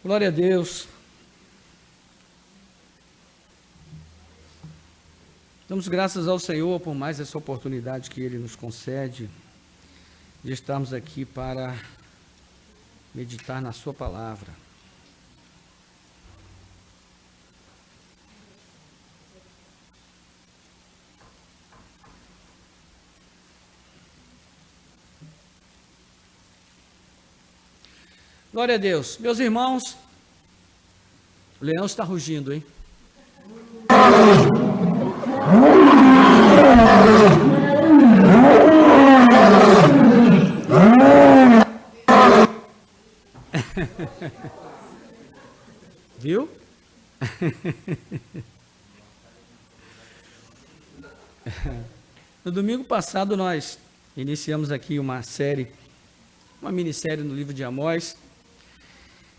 Glória a Deus. Damos graças ao Senhor por mais essa oportunidade que Ele nos concede de estarmos aqui para meditar na Sua palavra. Glória a Deus. Meus irmãos, o leão está rugindo, hein? Viu? No domingo passado nós iniciamos aqui uma minissérie no livro de Amós,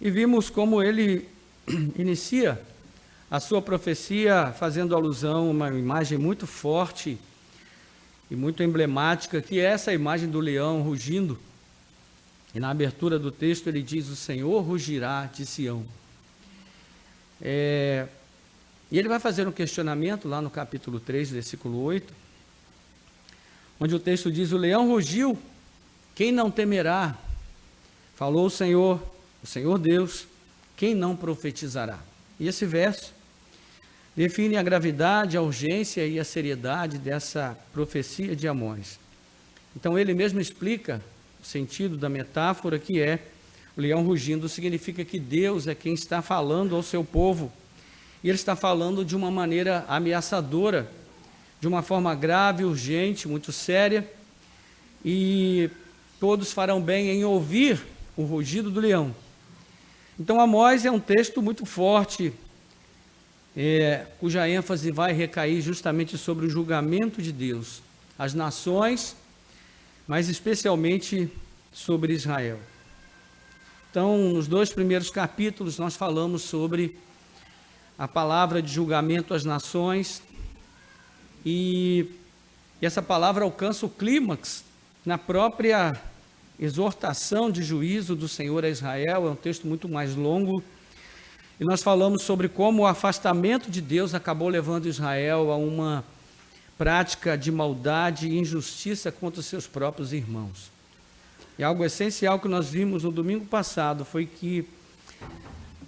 e vimos como ele inicia a sua profecia fazendo alusão a uma imagem muito forte e muito emblemática, que é essa imagem do leão rugindo. E na abertura do texto ele diz: o Senhor rugirá de Sião. E ele vai fazer um questionamento lá no capítulo 3, versículo 8, onde o texto diz: o leão rugiu, quem não temerá? Falou o Senhor Deus, quem não profetizará? E esse verso define a gravidade, a urgência e a seriedade dessa profecia de Amós. Então ele mesmo explica o sentido da metáfora, que é o leão rugindo significa que Deus é quem está falando ao seu povo, e ele está falando de uma maneira ameaçadora, de uma forma grave, urgente, muito séria, e todos farão bem em ouvir o rugido do leão. Então Amós é um texto muito forte, cuja ênfase vai recair justamente sobre o julgamento de Deus, as nações, mas especialmente sobre Israel. Então, nos 2 primeiros capítulos, nós falamos sobre a palavra de julgamento às nações, e essa palavra alcança o clímax na própria exortação de juízo do Senhor a Israel. É um texto muito mais longo, e nós falamos sobre como o afastamento de Deus acabou levando Israel a uma prática de maldade e injustiça contra os seus próprios irmãos. E algo essencial que nós vimos no domingo passado foi que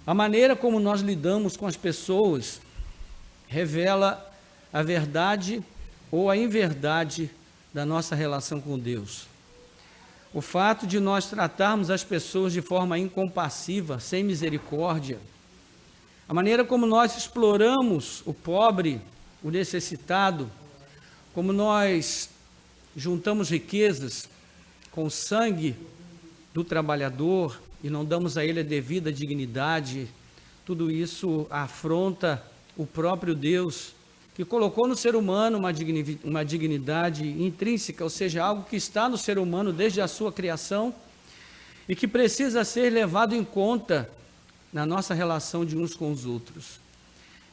a maneira como nós lidamos com as pessoas revela a verdade ou a inverdade da nossa relação com Deus. O fato de nós tratarmos as pessoas de forma incompassiva, sem misericórdia, a maneira como nós exploramos o pobre, o necessitado, como nós juntamos riquezas com o sangue do trabalhador e não damos a ele a devida dignidade, tudo isso afronta o próprio Deus, que colocou no ser humano uma dignidade intrínseca, ou seja, algo que está no ser humano desde a sua criação e que precisa ser levado em conta na nossa relação de uns com os outros.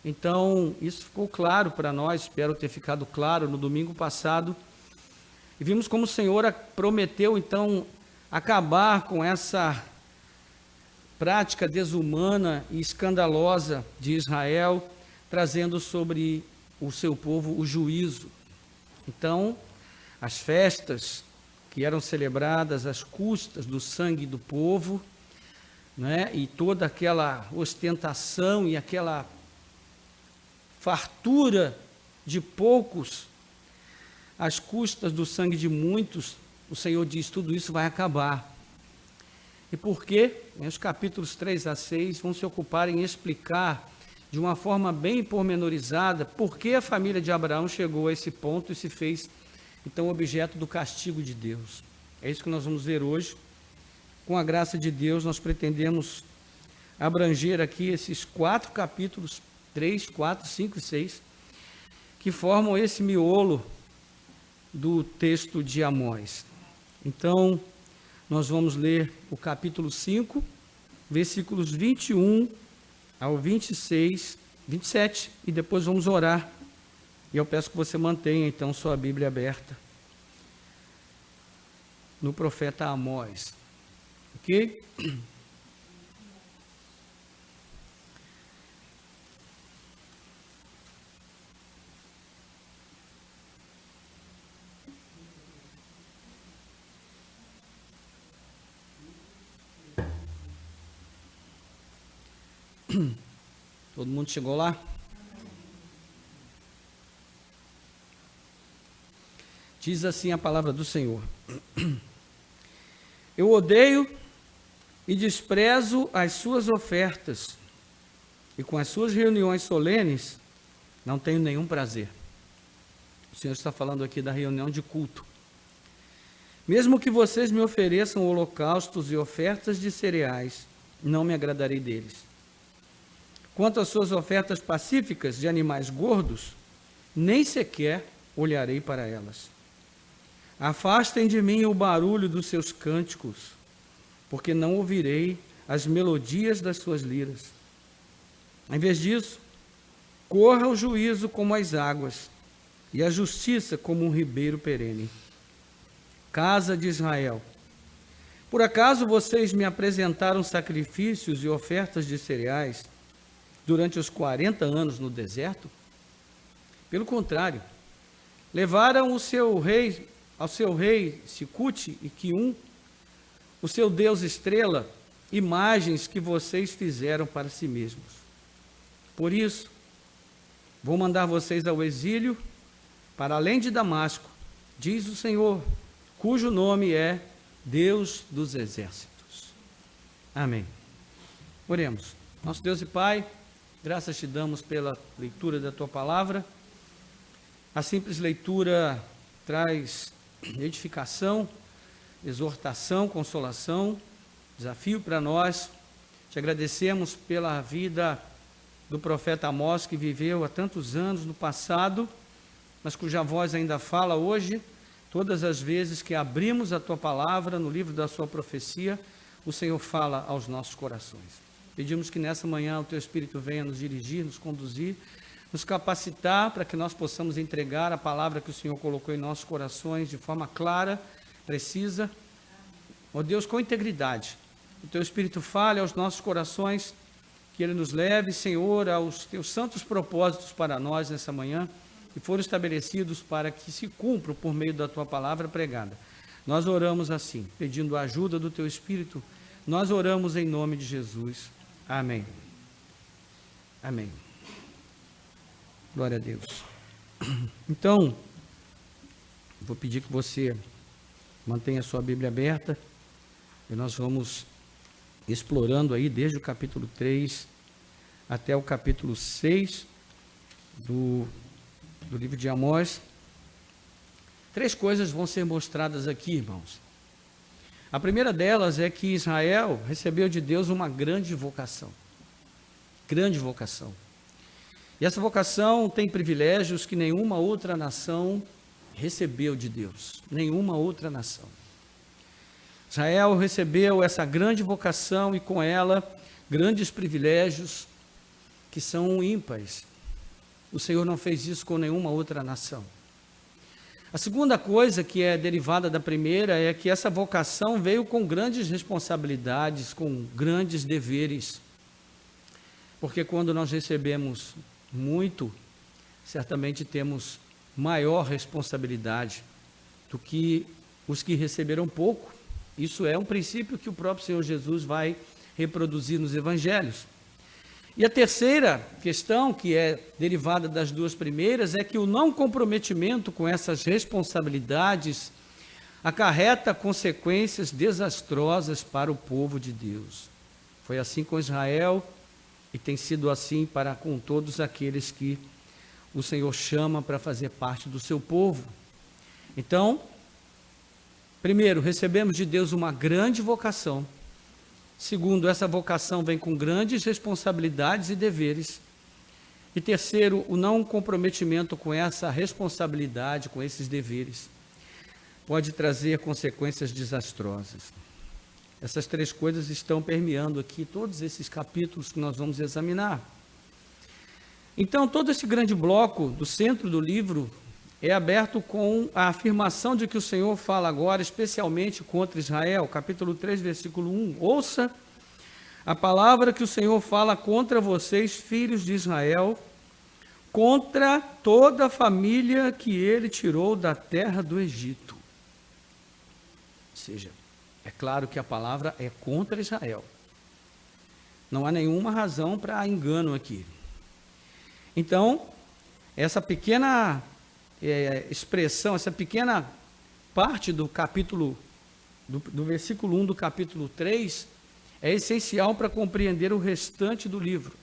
Então, isso ficou claro para nós, espero ter ficado claro no domingo passado, e vimos como o Senhor prometeu, então, acabar com essa prática desumana e escandalosa de Israel, trazendo sobre o seu povo o juízo. Então, as festas que eram celebradas às custas do sangue do povo, né, e toda aquela ostentação e aquela fartura de poucos às custas do sangue de muitos, o Senhor diz: tudo isso vai acabar. E por quê? Os capítulos 3 a 6 vão se ocupar em explicar de uma forma bem pormenorizada por que a família de Abraão chegou a esse ponto e se fez, então, objeto do castigo de Deus. É isso que nós vamos ver hoje. Com a graça de Deus, nós pretendemos abranger aqui esses 4 capítulos, 3, 4, 5 e 6, que formam esse miolo do texto de Amós. Então, nós vamos ler o capítulo 5, versículos 21 ao 26, 27, e depois vamos orar. E eu peço que você mantenha, então, sua Bíblia aberta no profeta Amós. Ok? Todo mundo chegou lá? Diz assim a palavra do Senhor: eu odeio e desprezo as suas ofertas, e com as suas reuniões solenes não tenho nenhum prazer. O Senhor está falando aqui da reunião de culto. Mesmo que vocês me ofereçam holocaustos e ofertas de cereais, não me agradarei deles. Quanto às suas ofertas pacíficas de animais gordos, nem sequer olharei para elas. Afastem de mim o barulho dos seus cânticos, porque não ouvirei as melodias das suas liras. Em vez disso, corra o juízo como as águas, e a justiça como um ribeiro perene. Casa de Israel, por acaso vocês me apresentaram sacrifícios e ofertas de cereais durante os 40 anos no deserto? Pelo contrário, levaram ao seu rei Sicute e Quium, o seu deus estrela, imagens que vocês fizeram para si mesmos. Por isso, vou mandar vocês ao exílio, para além de Damasco, diz o Senhor, cujo nome é Deus dos Exércitos. Amém. Oremos. Nosso Deus e Pai, graças te damos pela leitura da tua palavra. A simples leitura traz edificação, exortação, consolação, desafio para nós. Te agradecemos pela vida do profeta Amós, que viveu há tantos anos no passado, mas cuja voz ainda fala hoje. Todas as vezes que abrimos a tua palavra no livro da sua profecia, o Senhor fala aos nossos corações. Pedimos que nessa manhã o teu Espírito venha nos dirigir, nos conduzir, nos capacitar para que nós possamos entregar a palavra que o Senhor colocou em nossos corações de forma clara, precisa. Ó Deus, com integridade. O teu Espírito fale aos nossos corações, que ele nos leve, Senhor, aos teus santos propósitos para nós nessa manhã, que foram estabelecidos para que se cumpram por meio da tua palavra pregada. Nós oramos assim, pedindo a ajuda do teu Espírito. Nós oramos em nome de Jesus. Amém. Amém. Glória a Deus. Então, vou pedir que você mantenha a sua Bíblia aberta e nós vamos explorando aí desde o capítulo 3 até o capítulo 6 do livro de Amós. 3 coisas vão ser mostradas aqui, irmãos. A primeira delas é que Israel recebeu de Deus uma grande vocação. Grande vocação. E essa vocação tem privilégios que nenhuma outra nação recebeu de Deus. Nenhuma outra nação. Israel recebeu essa grande vocação e com ela grandes privilégios que são ímpares. O Senhor não fez isso com nenhuma outra nação. A segunda coisa que é derivada da primeira é que essa vocação veio com grandes responsabilidades, com grandes deveres. Porque quando nós recebemos muito, certamente temos maior responsabilidade do que os que receberam pouco. Isso é um princípio que o próprio Senhor Jesus vai reproduzir nos evangelhos. E a terceira questão, que é derivada das 2 primeiras, é que o não comprometimento com essas responsabilidades acarreta consequências desastrosas para o povo de Deus. Foi assim com Israel e tem sido assim para com todos aqueles que o Senhor chama para fazer parte do seu povo. Então, primeiro, recebemos de Deus uma grande vocação. Segundo, essa vocação vem com grandes responsabilidades e deveres. E terceiro, o não comprometimento com essa responsabilidade, com esses deveres, pode trazer consequências desastrosas. Essas 3 coisas estão permeando aqui todos esses capítulos que nós vamos examinar. Então, todo esse grande bloco do centro do livro é aberto com a afirmação de que o Senhor fala agora, especialmente contra Israel, capítulo 3, versículo 1. Ouça a palavra que o Senhor fala contra vocês, filhos de Israel, contra toda a família que ele tirou da terra do Egito. Ou seja, é claro que a palavra é contra Israel. Não há nenhuma razão para engano aqui. Então, essa pequena expressão, essa pequena parte do capítulo, do versículo 1 do capítulo 3, é essencial para compreender o restante do livro,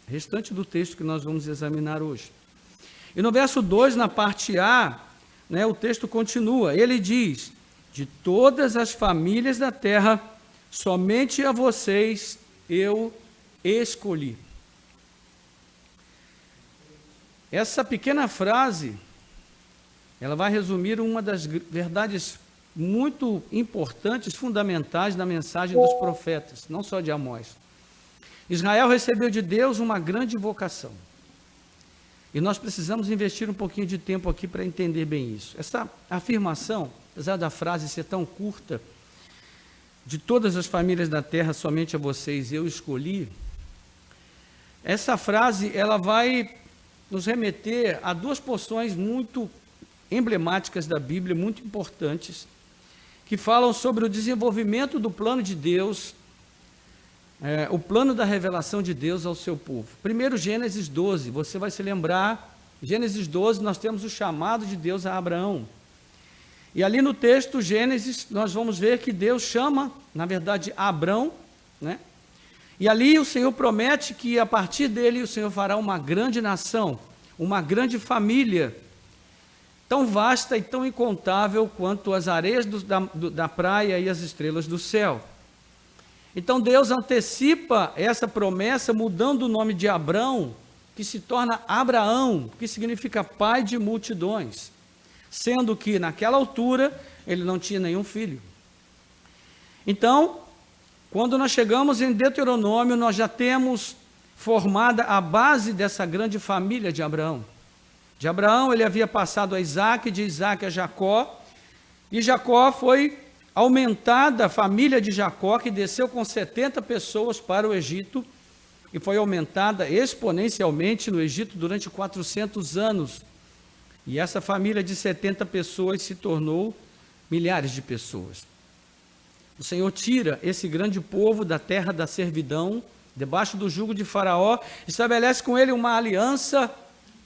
o restante do texto que nós vamos examinar hoje. E no verso 2, na parte A, né, o texto continua, ele diz, de todas as famílias da terra, somente a vocês eu escolhi. Essa pequena frase, ela vai resumir uma das verdades muito importantes, fundamentais da mensagem dos profetas, não só de Amós. Israel recebeu de Deus uma grande vocação. E nós precisamos investir um pouquinho de tempo aqui para entender bem isso. Essa afirmação, apesar da frase ser tão curta, de todas as famílias da terra, somente a vocês eu escolhi, essa frase ela vai nos remeter a duas porções muito emblemáticas da Bíblia, muito importantes, que falam sobre o desenvolvimento do plano de Deus, o plano da revelação de Deus ao seu povo. Primeiro, Gênesis 12, você vai se lembrar, Gênesis 12, nós temos o chamado de Deus a Abraão. E ali no texto, Gênesis, nós vamos ver que Deus chama, na verdade, Abrão, né? E ali o Senhor promete que a partir dele o Senhor fará uma grande nação, uma grande família, tão vasta e tão incontável quanto as areias da praia e as estrelas do céu. Então Deus antecipa essa promessa mudando o nome de Abrão, que se torna Abraão, que significa pai de multidões, sendo que naquela altura ele não tinha nenhum filho. Então, quando nós chegamos em Deuteronômio, nós já temos formada a base dessa grande família de Abraão. De Abraão ele havia passado a Isaac, de Isaac a Jacó, e Jacó foi aumentada, a família de Jacó, que desceu com 70 pessoas para o Egito, e foi aumentada exponencialmente no Egito durante 400 anos. E essa família de 70 pessoas se tornou milhares de pessoas. O Senhor tira esse grande povo da terra da servidão, debaixo do jugo de Faraó, estabelece com ele uma aliança,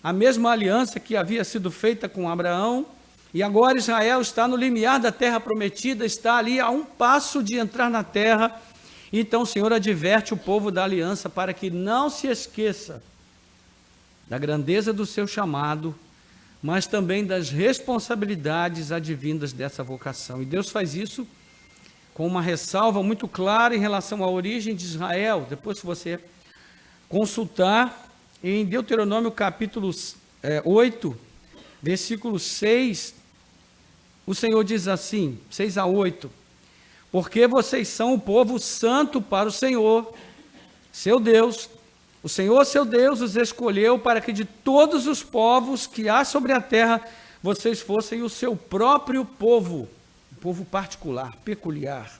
a mesma aliança que havia sido feita com Abraão, e agora Israel está no limiar da terra prometida, está ali a um passo de entrar na terra. Então o Senhor adverte o povo da aliança para que não se esqueça da grandeza do seu chamado, mas também das responsabilidades advindas dessa vocação. E Deus faz isso com uma ressalva muito clara em relação à origem de Israel. Depois, se você consultar em Deuteronômio capítulo 8, versículo 6, o Senhor diz assim, 6 a 8, porque vocês são o povo santo para o Senhor, seu Deus. O Senhor, seu Deus, os escolheu para que de todos os povos que há sobre a terra, vocês fossem o seu próprio povo, um povo particular, peculiar.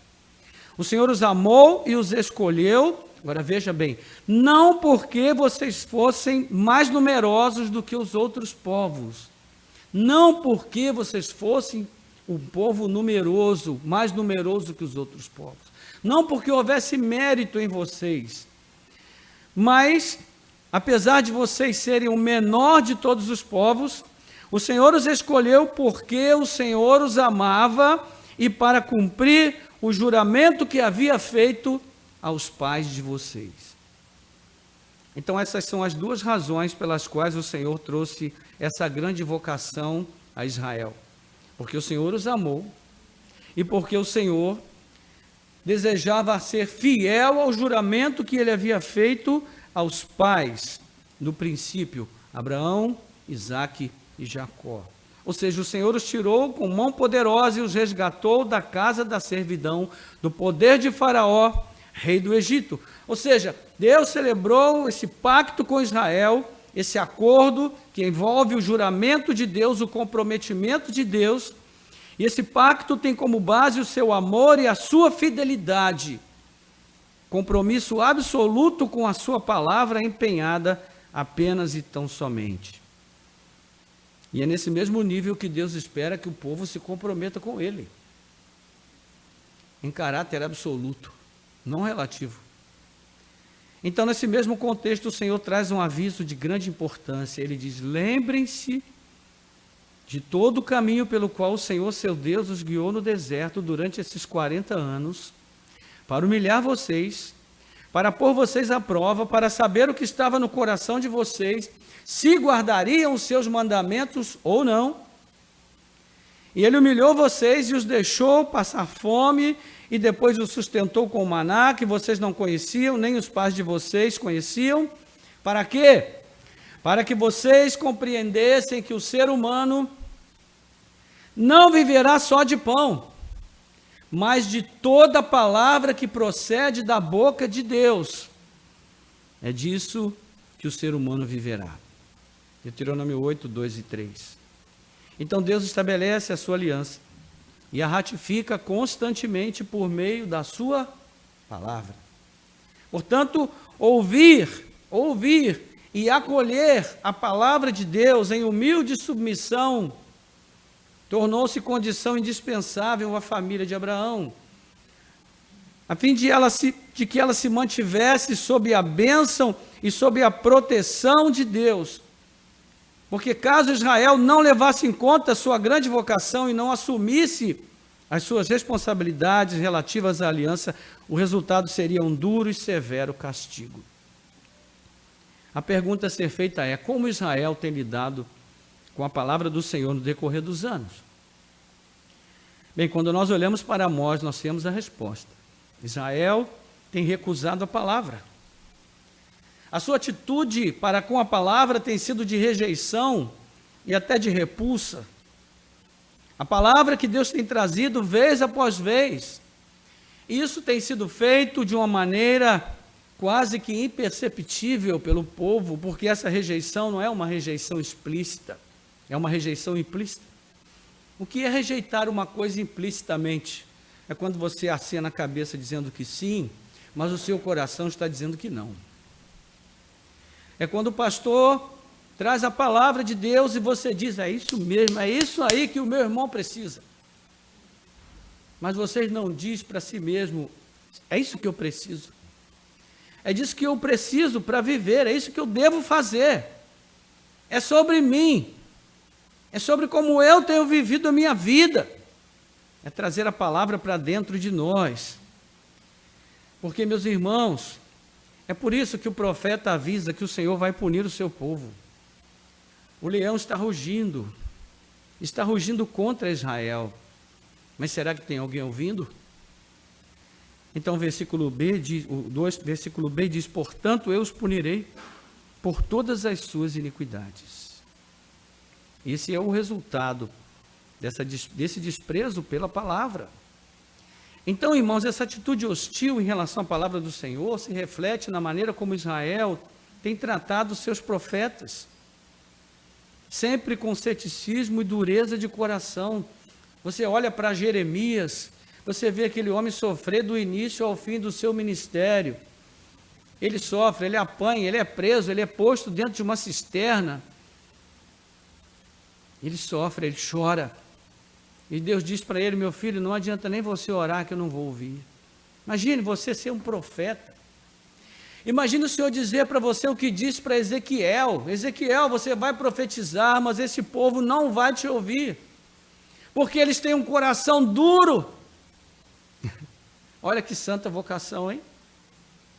O Senhor os amou e os escolheu, agora veja bem, não porque vocês fossem mais numerosos do que os outros povos, não porque vocês fossem um povo numeroso, mais numeroso que os outros povos, não porque houvesse mérito em vocês, mas, apesar de vocês serem o menor de todos os povos, o Senhor os escolheu porque o Senhor os amava e para cumprir o juramento que havia feito aos pais de vocês. Então essas são as duas razões pelas quais o Senhor trouxe essa grande vocação a Israel. Porque o Senhor os amou e porque o Senhor desejava ser fiel ao juramento que ele havia feito aos pais, no princípio, Abraão, Isaque e Jacó. Ou seja, o Senhor os tirou com mão poderosa e os resgatou da casa da servidão, do poder de Faraó, rei do Egito. Ou seja, Deus celebrou esse pacto com Israel, esse acordo que envolve o juramento de Deus, o comprometimento de Deus, e esse pacto tem como base o seu amor e a sua fidelidade, compromisso absoluto com a sua palavra empenhada apenas e tão somente. E é nesse mesmo nível que Deus espera que o povo se comprometa com Ele, em caráter absoluto, não relativo. Então, nesse mesmo contexto, o Senhor traz um aviso de grande importância. Ele diz: lembrem-se de todo o caminho pelo qual o Senhor, seu Deus, os guiou no deserto durante esses 40 anos, para humilhar vocês, para pôr vocês à prova, para saber o que estava no coração de vocês, se guardariam os seus mandamentos ou não. E ele humilhou vocês e os deixou passar fome, e depois os sustentou com o maná, que vocês não conheciam, nem os pais de vocês conheciam. Para quê? Para que vocês compreendessem que o ser humano não viverá só de pão, mas de toda palavra que procede da boca de Deus. É disso que o ser humano viverá. Deuteronômio 8, 2 e 3. Então Deus estabelece a sua aliança e a ratifica constantemente por meio da sua palavra. Portanto, ouvir e acolher a palavra de Deus em humilde submissão tornou-se condição indispensável à família de Abraão, a fim de que ela se mantivesse sob a bênção e sob a proteção de Deus. Porque caso Israel não levasse em conta a sua grande vocação e não assumisse as suas responsabilidades relativas à aliança, o resultado seria um duro e severo castigo. A pergunta a ser feita é: como Israel tem lidado com a palavra do Senhor no decorrer dos anos? Bem, quando nós olhamos para Amós, nós temos a resposta. Israel tem recusado a palavra. A sua atitude para com a palavra tem sido de rejeição e até de repulsa. A palavra que Deus tem trazido vez após vez, isso tem sido feito de uma maneira quase que imperceptível pelo povo, porque essa rejeição não é uma rejeição explícita, é uma rejeição implícita. O que é rejeitar uma coisa implicitamente? É quando você acena a cabeça dizendo que sim, mas o seu coração está dizendo que não. É quando o pastor traz a palavra de Deus e você diz: é isso mesmo, é isso aí que o meu irmão precisa. Mas você não diz para si mesmo: é isso que eu preciso. É disso que eu preciso para viver, é isso que eu devo fazer. É sobre mim. É sobre como eu tenho vivido a minha vida. É trazer a palavra para dentro de nós. Porque, meus irmãos, é por isso que o profeta avisa que o Senhor vai punir o seu povo. O leão está rugindo contra Israel. Mas será que tem alguém ouvindo? Então, versículo B diz: portanto, eu os punirei por todas as suas iniquidades. Esse é o resultado desse desprezo pela palavra. Então, irmãos, essa atitude hostil em relação à palavra do Senhor se reflete na maneira como Israel tem tratado os seus profetas, sempre com ceticismo e dureza de coração. Você olha para Jeremias, você vê aquele homem sofrer do início ao fim do seu ministério. Ele sofre, ele apanha, ele é preso, ele é posto dentro de uma cisterna. Ele sofre, ele chora. E Deus diz para ele: meu filho, não adianta nem você orar que eu não vou ouvir. Imagine você ser um profeta. Imagine o Senhor dizer para você o que disse para Ezequiel: Ezequiel, você vai profetizar, mas esse povo não vai te ouvir, porque eles têm um coração duro. Olha que santa vocação, hein?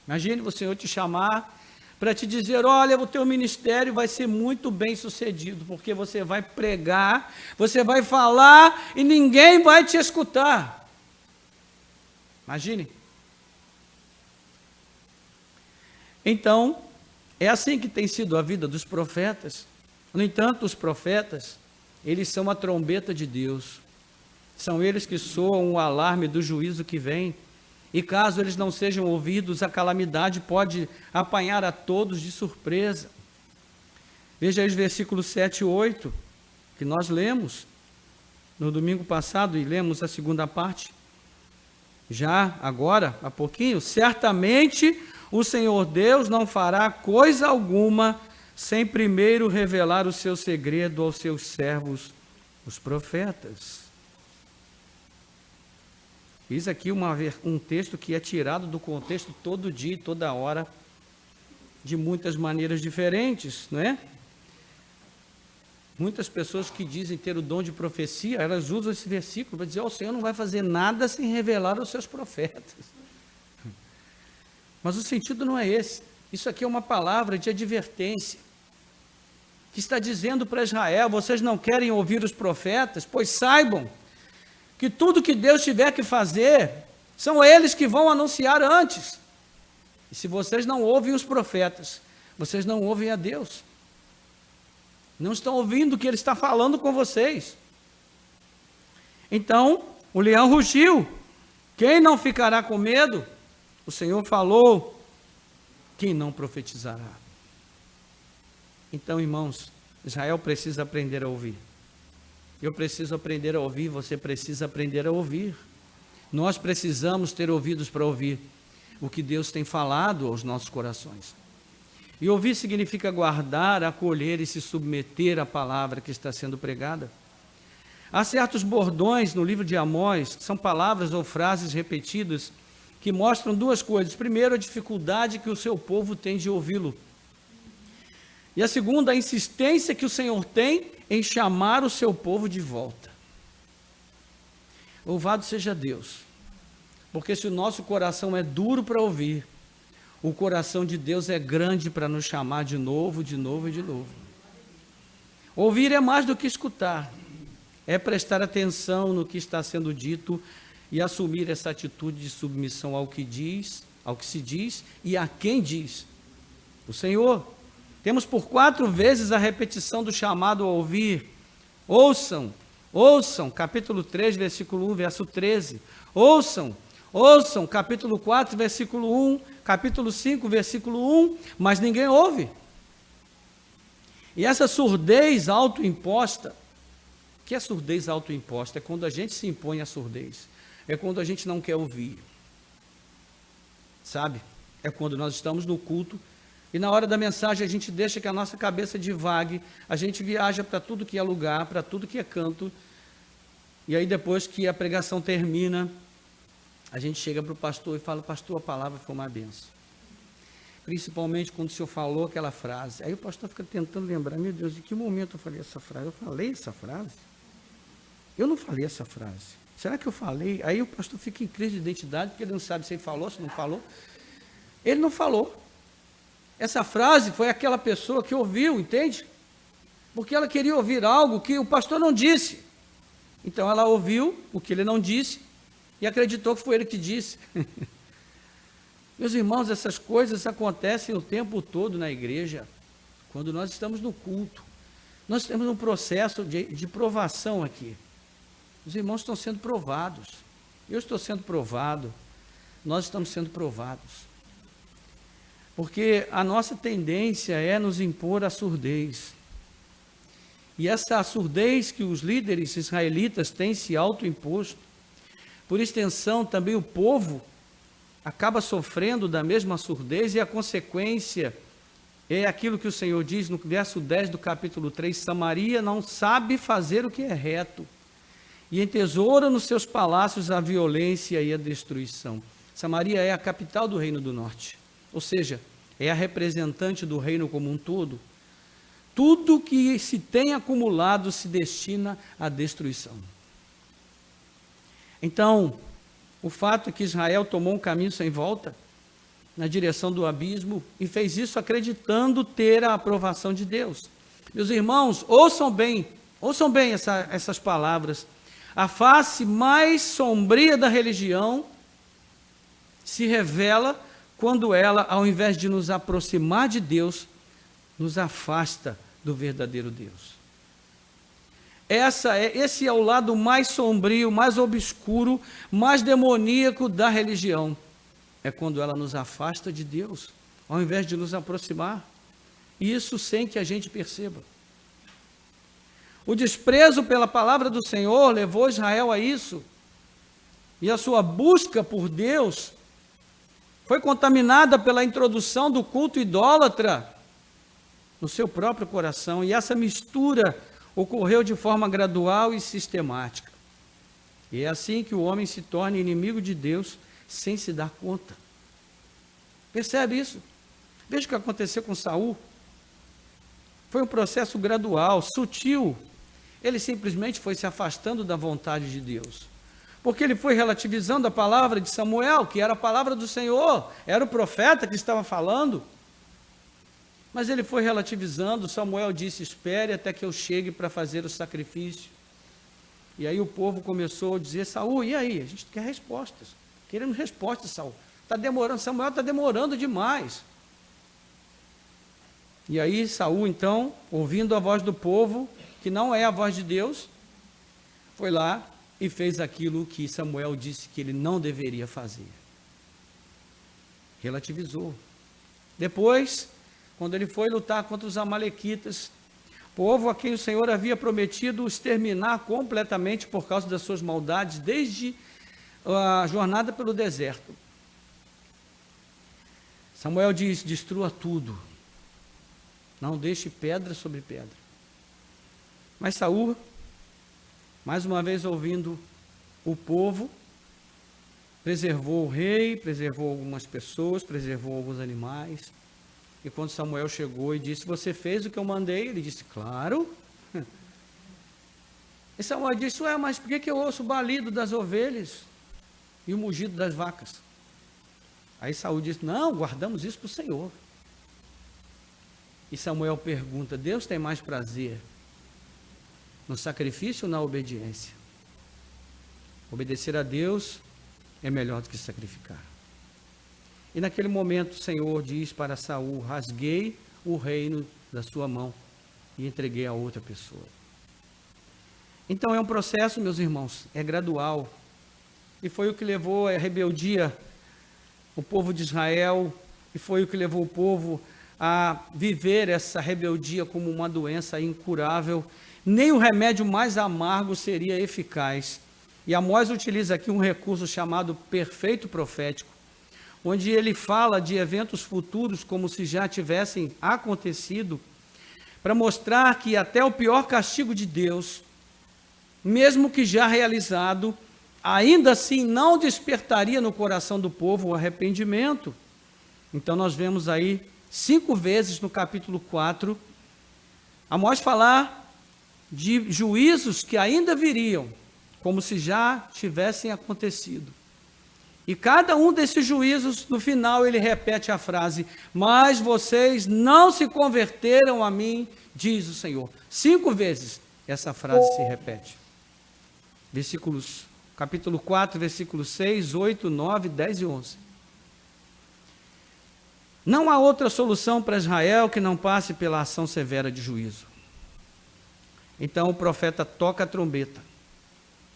Imagine o Senhor te chamar para te dizer: olha, o teu ministério vai ser muito bem sucedido, porque você vai pregar, você vai falar e ninguém vai te escutar. Imagine. Então, é assim que tem sido a vida dos profetas. No entanto, os profetas, eles são a trombeta de Deus. São eles que soam o alarme do juízo que vem. E caso eles não sejam ouvidos, a calamidade pode apanhar a todos de surpresa. Veja aí os versículos 7 e 8, que nós lemos no domingo passado, e lemos a segunda parte, já agora, há pouquinho. Certamente o Senhor Deus não fará coisa alguma sem primeiro revelar o seu segredo aos seus servos, os profetas. Isso aqui um texto que é tirado do contexto todo dia e toda hora, de muitas maneiras diferentes, não é? Muitas pessoas que dizem ter o dom de profecia, elas usam esse versículo para dizer: o Senhor não vai fazer nada sem revelar aos seus profetas. Mas o sentido não é esse. Isso aqui é uma palavra de advertência, que está dizendo para Israel: vocês não querem ouvir os profetas? Pois saibam que tudo que Deus tiver que fazer, são eles que vão anunciar antes. E se vocês não ouvem os profetas, vocês não ouvem a Deus. Não estão ouvindo o que Ele está falando com vocês. Então, o leão rugiu. Quem não ficará com medo? O Senhor falou. Quem não profetizará? Então, irmãos, Israel precisa aprender a ouvir. Eu preciso aprender a ouvir, você precisa aprender a ouvir. Nós precisamos ter ouvidos para ouvir o que Deus tem falado aos nossos corações. E ouvir significa guardar, acolher e se submeter à palavra que está sendo pregada. Há certos bordões no livro de Amós, que são palavras ou frases repetidas, que mostram duas coisas. Primeiro, a dificuldade que o seu povo tem de ouvi-lo. E a segunda, a insistência que o Senhor tem em chamar o seu povo de volta. Louvado seja Deus, porque se o nosso coração é duro para ouvir, o coração de Deus é grande para nos chamar de novo, de novo e de novo. Ouvir é mais do que escutar, é prestar atenção no que está sendo dito e assumir essa atitude de submissão ao que se diz e a quem diz. O Senhor. Temos por 4 vezes a repetição do chamado a ouvir. Ouçam, ouçam, capítulo 3, versículo 1, verso 13. Ouçam, ouçam, capítulo 4, versículo 1, capítulo 5, versículo 1, mas ninguém ouve. E essa surdez autoimposta, o que é surdez autoimposta? É quando a gente se impõe à surdez, é quando a gente não quer ouvir, sabe? É quando nós estamos no culto e na hora da mensagem a gente deixa que a nossa cabeça divague, a gente viaja para tudo que é lugar, para tudo que é canto, e aí depois que a pregação termina, a gente chega para o pastor e fala: pastor, a palavra foi uma benção. Principalmente quando o senhor falou aquela frase. Aí o pastor fica tentando lembrar: meu Deus, em que momento eu falei essa frase? Eu falei essa frase? Eu não falei essa frase. Será que eu falei? Aí o pastor fica em crise de identidade, porque ele não sabe se ele falou, se não falou. Ele não falou. Essa frase foi aquela pessoa que ouviu, entende? Porque ela queria ouvir algo que o pastor não disse. Então ela ouviu o que ele não disse e acreditou que foi ele que disse. Meus irmãos, essas coisas acontecem o tempo todo na igreja, quando nós estamos no culto. Nós temos um processo de provação aqui. Os irmãos estão sendo provados. Eu estou sendo provado. Nós estamos sendo provados. Porque a nossa tendência é nos impor à surdez. E essa surdez que os líderes israelitas têm se autoimposto, por extensão também o povo acaba sofrendo da mesma surdez, e a consequência é aquilo que o Senhor diz no verso 10 do capítulo 3, Samaria não sabe fazer o que é reto, e entesoura nos seus palácios a violência e a destruição. Samaria é a capital do Reino do Norte. Ou seja, é a representante do reino como um todo. Tudo que se tem acumulado se destina à destruição. Então, o fato é que Israel tomou um caminho sem volta, na direção do abismo, e fez isso acreditando ter a aprovação de Deus. Meus irmãos, ouçam bem essas palavras. A face mais sombria da religião se revela quando ela, ao invés de nos aproximar de Deus, nos afasta do verdadeiro Deus. Esse é o lado mais sombrio, mais obscuro, mais demoníaco da religião. É quando ela nos afasta de Deus, ao invés de nos aproximar. isso sem que a gente perceba. O desprezo pela palavra do Senhor levou Israel a isso, e a sua busca por Deus foi contaminada pela introdução do culto idólatra no seu próprio coração, e essa mistura ocorreu de forma gradual e sistemática. E é assim que o homem se torna inimigo de Deus sem se dar conta. Percebe isso? Veja o que aconteceu com Saul. Foi um processo gradual, sutil. Ele simplesmente foi se afastando da vontade de Deus, porque ele foi relativizando a palavra de Samuel, que era a palavra do Senhor, era o profeta que estava falando. Mas ele foi relativizando. Samuel disse: espere até que eu chegue para fazer o sacrifício. E aí o povo começou a dizer: Saul, e aí? A gente quer respostas. Queremos respostas, Saul. Está demorando, Samuel está demorando demais. E aí Saul, então, ouvindo a voz do povo, que não é a voz de Deus, foi lá e fez aquilo que Samuel disse que ele não deveria fazer. Relativizou. Depois, quando ele foi lutar contra os amalequitas, povo a quem o Senhor havia prometido exterminar completamente por causa das suas maldades, desde a jornada pelo deserto. Samuel diz: destrua tudo, não deixe pedra sobre pedra. Mas Saul, mais uma vez ouvindo o povo, preservou o rei, preservou algumas pessoas, preservou alguns animais. E quando Samuel chegou e disse: você fez o que eu mandei? Ele disse: claro. E Samuel disse: ué, mas por que eu ouço o balido das ovelhas e o mugido das vacas? Aí Saul disse: não, guardamos isso para o Senhor. E Samuel pergunta: Deus tem mais prazer no sacrifício ou na obediência? Obedecer a Deus é melhor do que sacrificar. E naquele momento o Senhor diz para Saul: rasguei o reino da sua mão e entreguei a outra pessoa. Então é um processo, meus irmãos, é gradual. E foi o que levou a rebeldia o povo de Israel, e foi o que levou o povo a viver essa rebeldia como uma doença incurável. Nem o remédio mais amargo seria eficaz. E Amós utiliza aqui um recurso chamado perfeito profético, onde ele fala de eventos futuros como se já tivessem acontecido, para mostrar que até o pior castigo de Deus, mesmo que já realizado, ainda assim não despertaria no coração do povo o arrependimento. Então nós vemos aí 5 vezes no capítulo 4, Amós falar de juízos que ainda viriam, como se já tivessem acontecido. E cada um desses juízos, no final, ele repete a frase: mas vocês não se converteram a mim, diz o Senhor. 5 vezes essa frase se repete. Capítulo 4, versículos 6, 8, 9, 10 e 11. Não há outra solução para Israel que não passe pela ação severa de juízo. Então o profeta toca a trombeta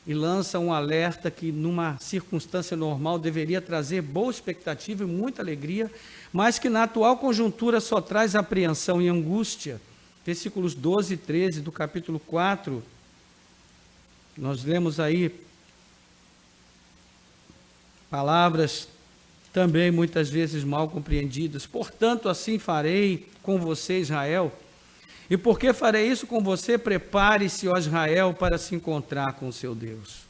e lança um alerta que numa circunstância normal deveria trazer boa expectativa e muita alegria, mas que na atual conjuntura só traz apreensão e angústia. Versículos 12 e 13 do capítulo 4, nós lemos aí palavras também muitas vezes mal compreendidas. Portanto, assim farei com você, Israel. E porque farei isso com você, prepare-se, ó Israel, para se encontrar com o seu Deus.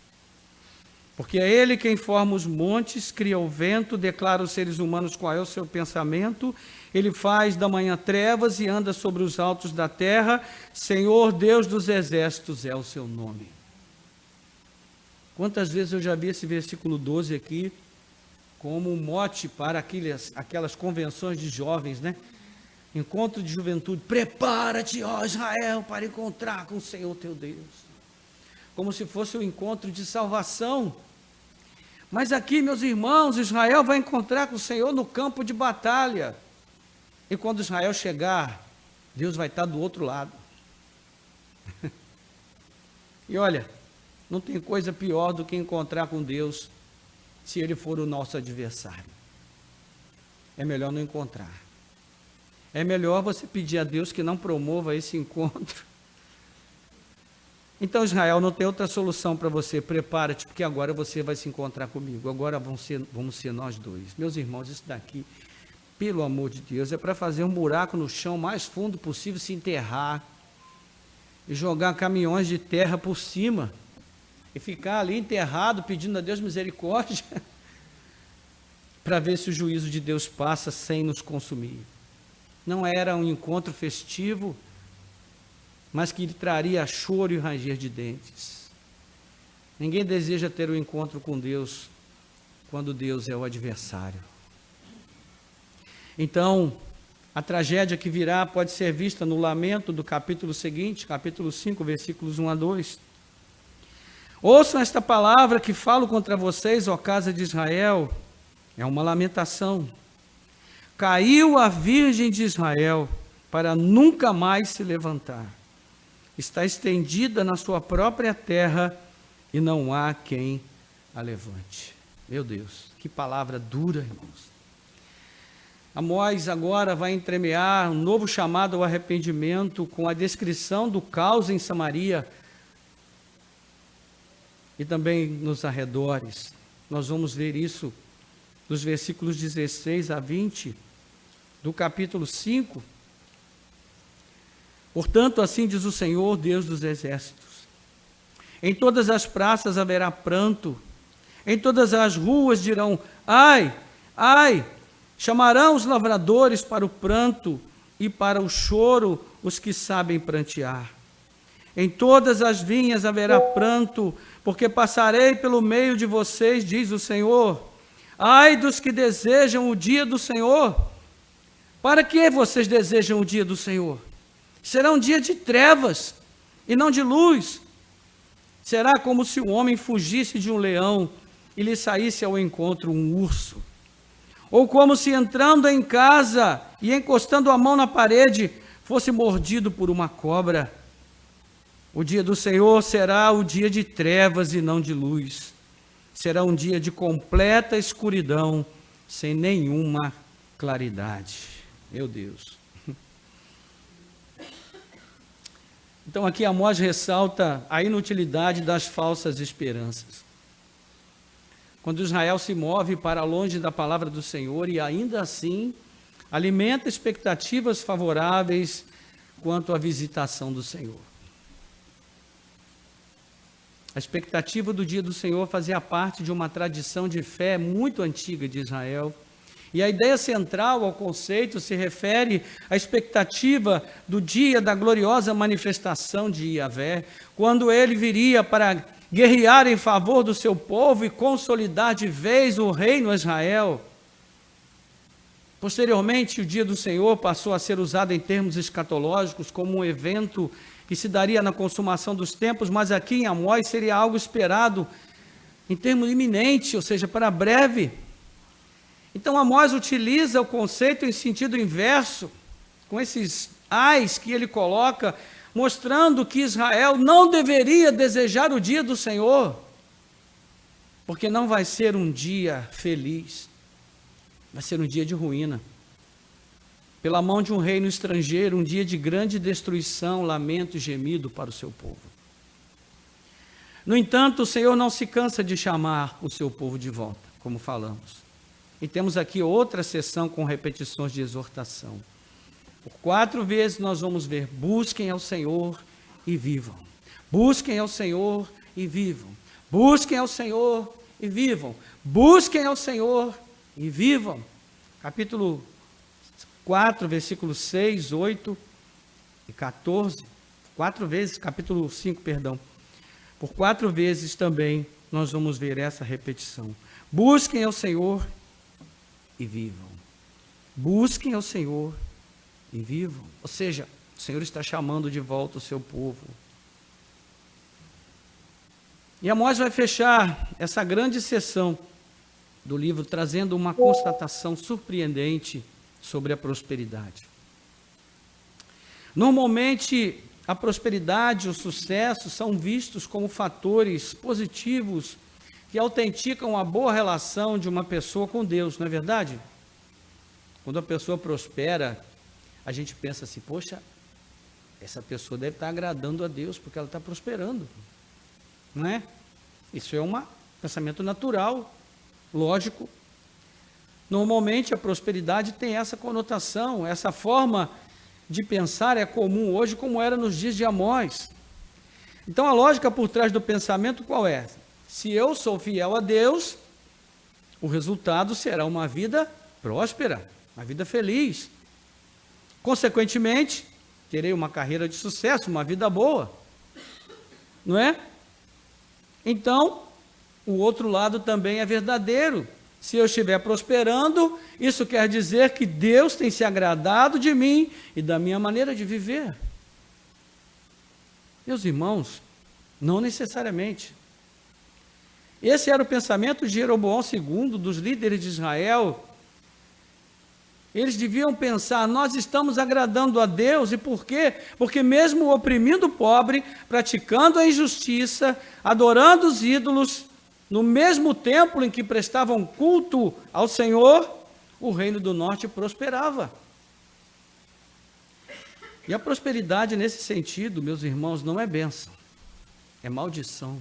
Porque é Ele quem forma os montes, cria o vento, declara aos seres humanos qual é o seu pensamento. Ele faz da manhã trevas e anda sobre os altos da terra. Senhor Deus dos exércitos é o seu nome. Quantas vezes eu já vi esse versículo 12 aqui como um mote para aquelas convenções de jovens, né? Encontro de juventude: prepara-te, ó Israel, para encontrar com o Senhor teu Deus. Como se fosse um encontro de salvação. Mas aqui, meus irmãos, Israel vai encontrar com o Senhor no campo de batalha. E quando Israel chegar, Deus vai estar do outro lado. E olha, não tem coisa pior do que encontrar com Deus se Ele for o nosso adversário. É melhor não encontrar. é melhor você pedir a Deus que não promova esse encontro. Então, Israel, não tem outra solução para você. Prepara-te, porque agora você vai se encontrar comigo. Agora vamos ser nós dois. Meus irmãos, isso daqui, pelo amor de Deus, é para fazer um buraco no chão mais fundo possível, se enterrar e jogar caminhões de terra por cima e ficar ali enterrado pedindo a Deus misericórdia para ver se o juízo de Deus passa sem nos consumir. Não era um encontro festivo, mas que lhe traria choro e ranger de dentes. Ninguém deseja ter um encontro com Deus quando Deus é o adversário. Então, a tragédia que virá pode ser vista no lamento do capítulo seguinte, capítulo 5, versículos 1 a 2. Ouçam esta palavra que falo contra vocês, ó casa de Israel. É uma lamentação. Caiu a virgem de Israel para nunca mais se levantar. Está estendida na sua própria terra e não há quem a levante. Meu Deus, que palavra dura, irmãos. Amós agora vai entremear um novo chamado ao arrependimento com a descrição do caos em Samaria e também nos arredores. Nós vamos ver isso dos versículos 16 a 20 do capítulo 5. Portanto, assim diz o Senhor, Deus dos exércitos: em todas as praças haverá pranto, em todas as ruas dirão: ai, ai. Chamarão os lavradores para o pranto e para o choro os que sabem prantear. Em todas as vinhas haverá pranto, porque passarei pelo meio de vocês, diz o Senhor. Ai dos que desejam o dia do Senhor. Para que vocês desejam o dia do Senhor? Será um dia de trevas e não de luz. Será como se um homem fugisse de um leão e lhe saísse ao encontro um urso. Ou como se entrando em casa e encostando a mão na parede, fosse mordido por uma cobra. O dia do Senhor será o dia de trevas e não de luz. Será um dia de completa escuridão, sem nenhuma claridade. Meu Deus. Então aqui Amós ressalta a inutilidade das falsas esperanças. Quando Israel se move para longe da palavra do Senhor e ainda assim alimenta expectativas favoráveis quanto à visitação do Senhor. A expectativa do dia do Senhor fazia parte de uma tradição de fé muito antiga de Israel. E a ideia central ao conceito se refere à expectativa do dia da gloriosa manifestação de Yahvé, quando ele viria para guerrear em favor do seu povo e consolidar de vez o reino a Israel. Posteriormente, o dia do Senhor passou a ser usado em termos escatológicos como um evento que se daria na consumação dos tempos, mas aqui em Amós seria algo esperado em termos iminente, ou seja, para breve. Então Amós utiliza o conceito em sentido inverso, com esses ais que ele coloca, mostrando que Israel não deveria desejar o dia do Senhor, porque não vai ser um dia feliz, vai ser um dia de ruína. Pela mão de um reino estrangeiro, um dia de grande destruição, lamento e gemido para o seu povo. No entanto, o Senhor não se cansa de chamar o seu povo de volta, como falamos. E temos aqui outra sessão com repetições de exortação. Por 4 vezes nós vamos ver: busquem ao Senhor e vivam. Busquem ao Senhor e vivam. Busquem ao Senhor e vivam. Busquem ao Senhor e vivam. Capítulo 4, versículos 6, 8 e 14. 4 vezes, capítulo 5, perdão. Por 4 vezes também nós vamos ver essa repetição. Busquem ao Senhor e vivam. Busquem ao Senhor e vivam. Ou seja, o Senhor está chamando de volta o seu povo. E Amós vai fechar essa grande sessão do livro trazendo uma constatação surpreendente sobre a prosperidade. Normalmente, a prosperidade e o sucesso são vistos como fatores positivos que autenticam a boa relação de uma pessoa com Deus, não é verdade? Quando a pessoa prospera, a gente pensa assim, poxa, essa pessoa deve estar agradando a Deus, porque ela está prosperando, não é? Isso é um pensamento natural, lógico. Normalmente a prosperidade tem essa conotação, essa forma de pensar é comum hoje, como era nos dias de Amós. Então a lógica por trás do pensamento qual é? Se eu sou fiel a Deus, o resultado será uma vida próspera, uma vida feliz. Consequentemente, terei uma carreira de sucesso, uma vida boa, não é? Então, o outro lado também é verdadeiro. Se eu estiver prosperando, isso quer dizer que Deus tem se agradado de mim e da minha maneira de viver. Meus irmãos, não necessariamente. Esse era o pensamento de Jeroboão II, dos líderes de Israel. Eles deviam pensar, nós estamos agradando a Deus, e por quê? Porque mesmo oprimindo o pobre, praticando a injustiça, adorando os ídolos, no mesmo templo em que prestavam culto ao Senhor, o reino do norte prosperava. E a prosperidade nesse sentido, meus irmãos, não é bênção, é maldição.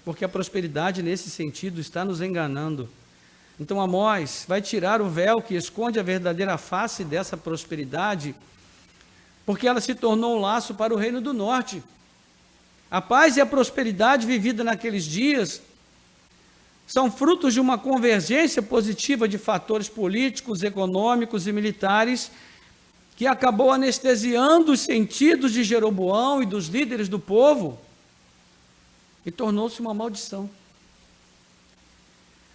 Porque a prosperidade nesse sentido está nos enganando. Então Amós vai tirar o véu que esconde a verdadeira face dessa prosperidade, porque ela se tornou um laço para o reino do norte. A paz e a prosperidade vivida naqueles dias são frutos de uma convergência positiva de fatores políticos, econômicos e militares que acabou anestesiando os sentidos de Jeroboão e dos líderes do povo e tornou-se uma maldição.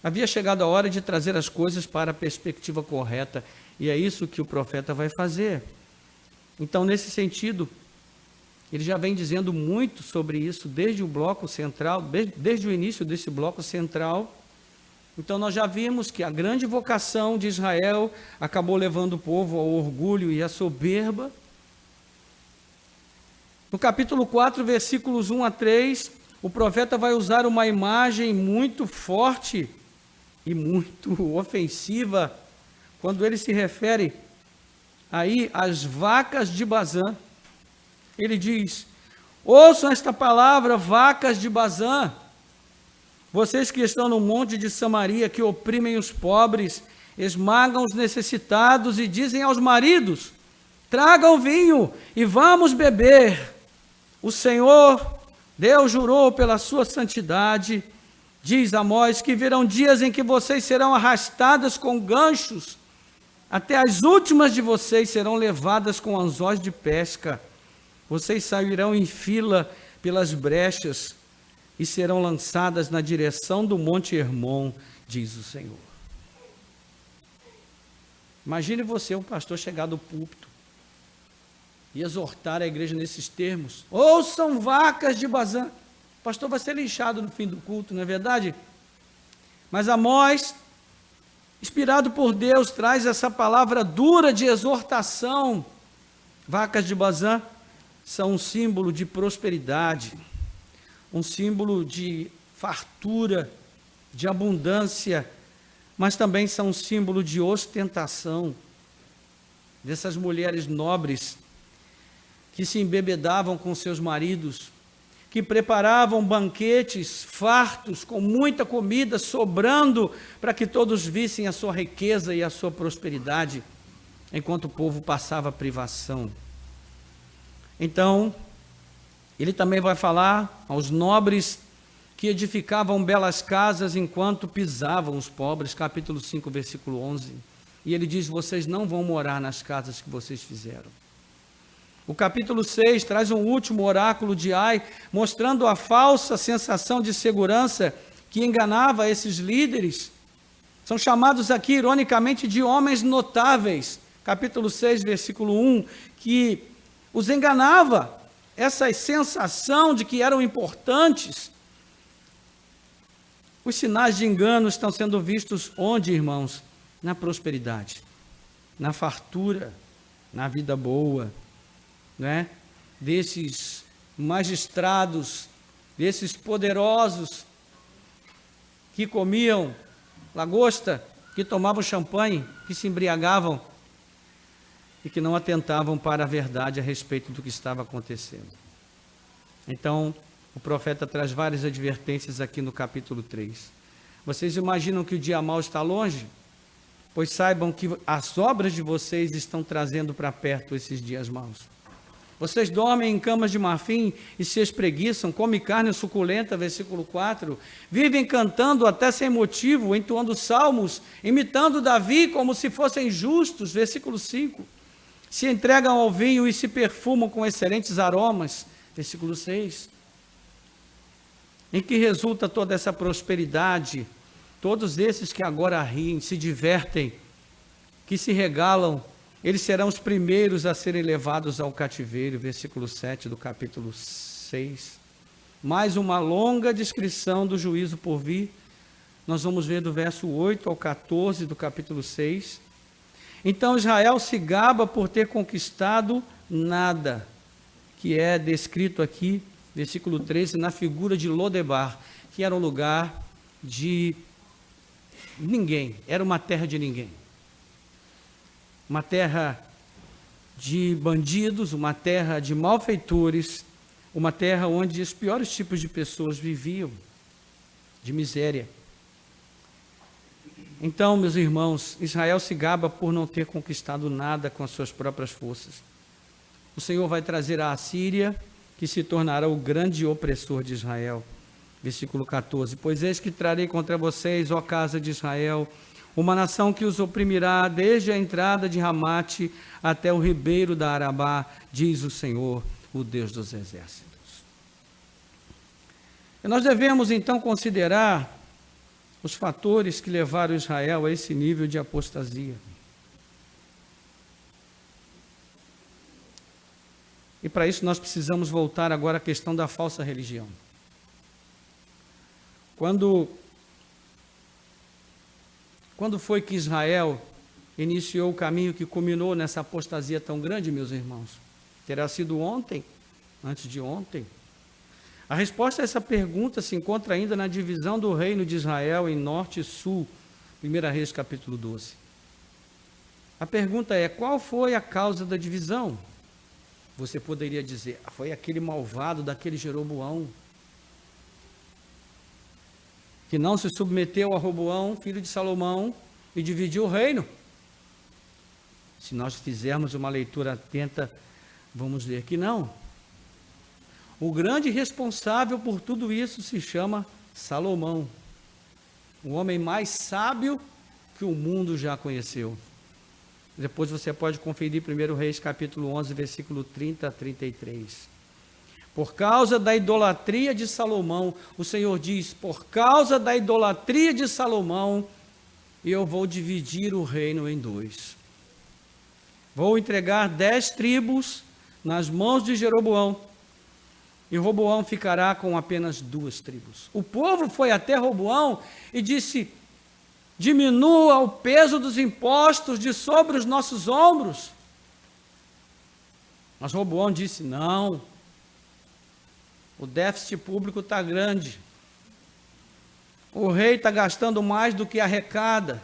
Havia chegado a hora de trazer as coisas para a perspectiva correta, e é isso que o profeta vai fazer. Então, nesse sentido, ele já vem dizendo muito sobre isso desde o bloco central, desde o início desse bloco central. Então, nós já vimos que a grande vocação de Israel acabou levando o povo ao orgulho e à soberba. No capítulo 4, versículos 1 a 3, o profeta vai usar uma imagem muito forte e muito ofensiva, quando ele se refere aí às vacas de Bazã. Ele diz, ouçam esta palavra, vacas de Bazã, vocês que estão no monte de Samaria, que oprimem os pobres, esmagam os necessitados e dizem aos maridos, tragam vinho e vamos beber. O Senhor, Deus jurou pela sua santidade, diz Amós, que virão dias em que vocês serão arrastadas com ganchos, até as últimas de vocês serão levadas com anzóis de pesca. Vocês sairão em fila pelas brechas e serão lançadas na direção do Monte Hermon, diz o Senhor. Imagine você, um pastor, chegar do púlpito e exortar a igreja nesses termos. Ouçam vacas de Bazã. O pastor vai ser linchado no fim do culto, não é verdade? Mas Amós, inspirado por Deus, traz essa palavra dura de exortação. Vacas de Bazã são um símbolo de prosperidade, um símbolo de fartura, de abundância, mas também são um símbolo de ostentação, dessas mulheres nobres que se embebedavam com seus maridos, que preparavam banquetes fartos, com muita comida sobrando, para que todos vissem a sua riqueza e a sua prosperidade, enquanto o povo passava privação. Então, ele também vai falar aos nobres que edificavam belas casas enquanto pisavam os pobres, capítulo 5, versículo 11. E ele diz, vocês não vão morar nas casas que vocês fizeram. O capítulo 6 traz um último oráculo de Ai, mostrando a falsa sensação de segurança que enganava esses líderes. São chamados aqui, ironicamente, de homens notáveis. Capítulo 6, versículo 1, que os enganava, essa sensação de que eram importantes. Os sinais de engano estão sendo vistos onde, irmãos? Na prosperidade, na fartura, na vida boa, né? Desses magistrados, desses poderosos que comiam lagosta, que tomavam champanhe, que se embriagavam. e que não atentavam para a verdade a respeito do que estava acontecendo. Então, o profeta traz várias advertências aqui no capítulo 3. Vocês imaginam que o dia mau está longe? Pois saibam que as obras de vocês estão trazendo para perto esses dias maus. Vocês dormem em camas de marfim e se espreguiçam, comem carne suculenta, versículo 4. Vivem cantando até sem motivo, entoando salmos, imitando Davi como se fossem justos, versículo 5. Se entregam ao vinho e se perfumam com excelentes aromas, versículo 6. Em que resulta toda essa prosperidade? Todos esses que agora riem, se divertem, que se regalam, eles serão os primeiros a serem levados ao cativeiro, versículo 7 do capítulo 6. Mais uma longa descrição do juízo por vir. Nós vamos ver do verso 8 ao 14 do capítulo 6. Então Israel se gaba por ter conquistado nada, que é descrito aqui, versículo 13, na figura de Lodebar, que era um lugar de ninguém, era uma terra de ninguém. Uma terra de bandidos, uma terra de malfeitores, uma terra onde os piores tipos de pessoas viviam, de miséria. Então, meus irmãos, Israel se gaba por não ter conquistado nada com as suas próprias forças. O Senhor vai trazer a Assíria, que se tornará o grande opressor de Israel. Versículo 14. Pois eis que trarei contra vocês, ó casa de Israel, uma nação que os oprimirá desde a entrada de Ramate até o ribeiro da Arabá, diz o Senhor, o Deus dos exércitos. E nós devemos então considerar os fatores que levaram Israel a esse nível de apostasia. E para isso nós precisamos voltar agora à questão da falsa religião. Quando foi que Israel iniciou o caminho que culminou nessa apostasia tão grande, meus irmãos? Terá sido ontem? Antes de ontem? A resposta a essa pergunta se encontra ainda na divisão do reino de Israel em norte e sul, 1 Reis capítulo 12. A pergunta é, qual foi a causa da divisão? Você poderia dizer, foi aquele malvado daquele Jeroboão, que não se submeteu a Roboão, filho de Salomão, e dividiu o reino. Se nós fizermos uma leitura atenta, vamos ver que não. O grande responsável por tudo isso se chama Salomão, o homem mais sábio que o mundo já conheceu. Depois você pode conferir 1 Reis capítulo 11, versículo 30 a 33. Por causa da idolatria de Salomão, o Senhor diz, por causa da idolatria de Salomão, eu vou dividir o reino em dois. Vou entregar 10 tribos nas mãos de Jeroboão, e Roboão ficará com apenas 2 tribos. O povo foi até Roboão e disse, diminua o peso dos impostos de sobre os nossos ombros. Mas Roboão disse, não, o déficit público está grande. O rei está gastando mais do que arrecada.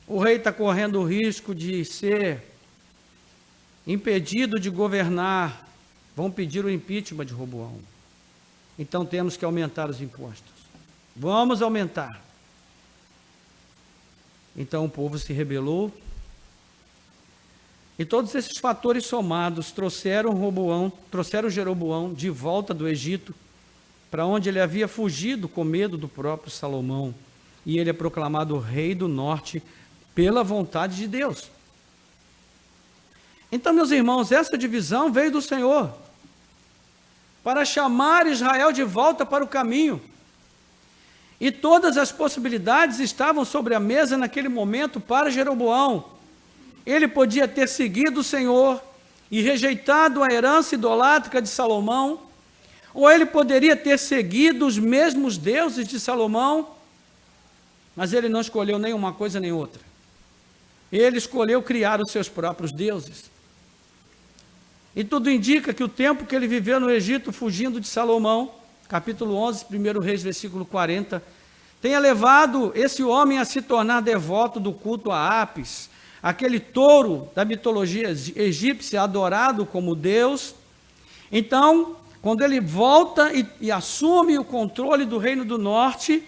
O rei está correndo o risco de ser impedido de governar. Vão pedir o impeachment de Roboão. Então temos que aumentar os impostos. Vamos aumentar. Então o povo se rebelou. E todos esses fatores somados trouxeram Jeroboão de volta do Egito, para onde ele havia fugido com medo do próprio Salomão. E ele é proclamado rei do norte pela vontade de Deus. Então, meus irmãos, essa divisão veio do Senhor para chamar Israel de volta para o caminho. E todas as possibilidades estavam sobre a mesa naquele momento para Jeroboão. Ele podia ter seguido o Senhor e rejeitado a herança idolátrica de Salomão, ou ele poderia ter seguido os mesmos deuses de Salomão, mas ele não escolheu nem uma coisa nem outra. Ele escolheu criar os seus próprios deuses. E tudo indica que o tempo que ele viveu no Egito, fugindo de Salomão, capítulo 11, 1 Reis, versículo 40, tenha levado esse homem a se tornar devoto do culto a Apis, aquele touro da mitologia egípcia adorado como Deus. Então, quando ele volta e assume o controle do reino do norte,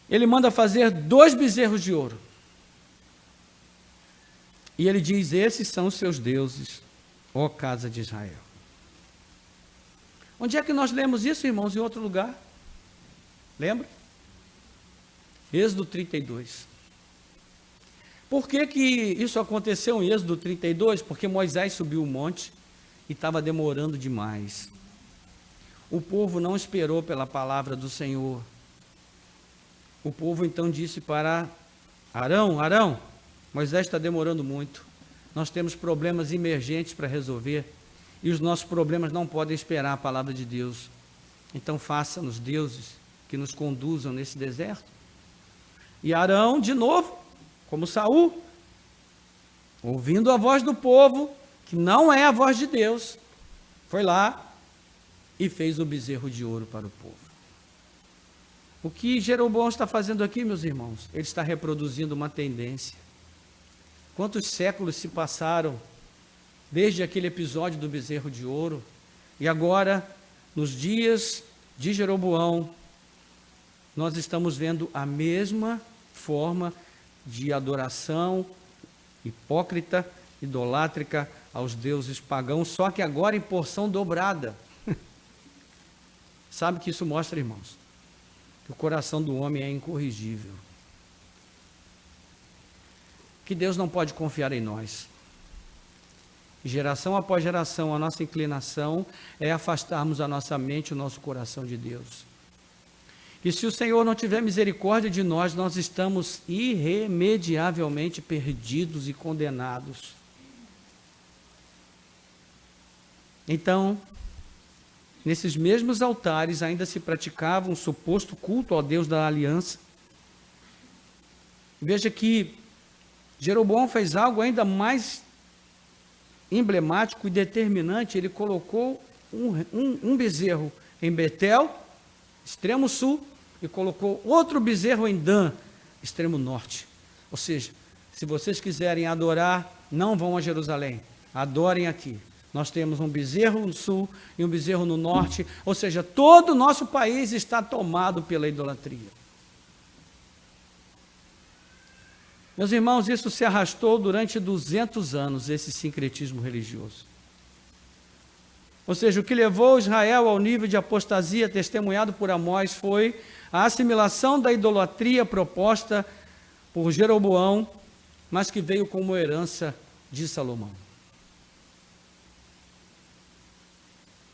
ele manda fazer 2 bezerros de ouro. E ele diz: esses são os seus deuses, ó casa de Israel. Onde é que nós lemos isso, irmãos? Em outro lugar. Lembra? Êxodo 32. Por que que isso aconteceu em Êxodo 32? Porque Moisés subiu o monte e estava demorando demais. O povo não esperou pela palavra do Senhor. O povo então disse para Arão: Arão, Moisés está demorando muito. Nós temos problemas emergentes para resolver. E os nossos problemas não podem esperar a palavra de Deus. Então faça-nos deuses que nos conduzam nesse deserto. E Arão, de novo, como Saul, ouvindo a voz do povo, que não é a voz de Deus, foi lá e fez o bezerro de ouro para o povo. O que Jeroboão está fazendo aqui, meus irmãos? Ele está reproduzindo uma tendência. Quantos séculos se passaram desde aquele episódio do bezerro de ouro, e agora, nos dias de Jeroboão, nós estamos vendo a mesma forma de adoração hipócrita, idolátrica aos deuses pagãos, só que agora em porção dobrada. Sabe que isso mostra, irmãos, que o coração do homem é incorrigível, que Deus não pode confiar em nós. Geração após geração, a nossa inclinação é afastarmos a nossa mente, o nosso coração de Deus. E se o Senhor não tiver misericórdia de nós, nós estamos irremediavelmente perdidos e condenados. Então, nesses mesmos altares ainda se praticava um suposto culto ao Deus da aliança. Veja que Jeroboão fez algo ainda mais emblemático e determinante. Ele colocou um bezerro em Betel, extremo sul, e colocou outro bezerro em Dan, extremo norte. Ou seja, se vocês quiserem adorar, não vão a Jerusalém, adorem aqui. Nós temos um bezerro no sul e um bezerro no norte, ou seja, todo o nosso país está tomado pela idolatria. Meus irmãos, isso se arrastou durante 200 anos, esse sincretismo religioso. Ou seja, o que levou Israel ao nível de apostasia testemunhado por Amós foi a assimilação da idolatria proposta por Jeroboão, mas que veio como herança de Salomão.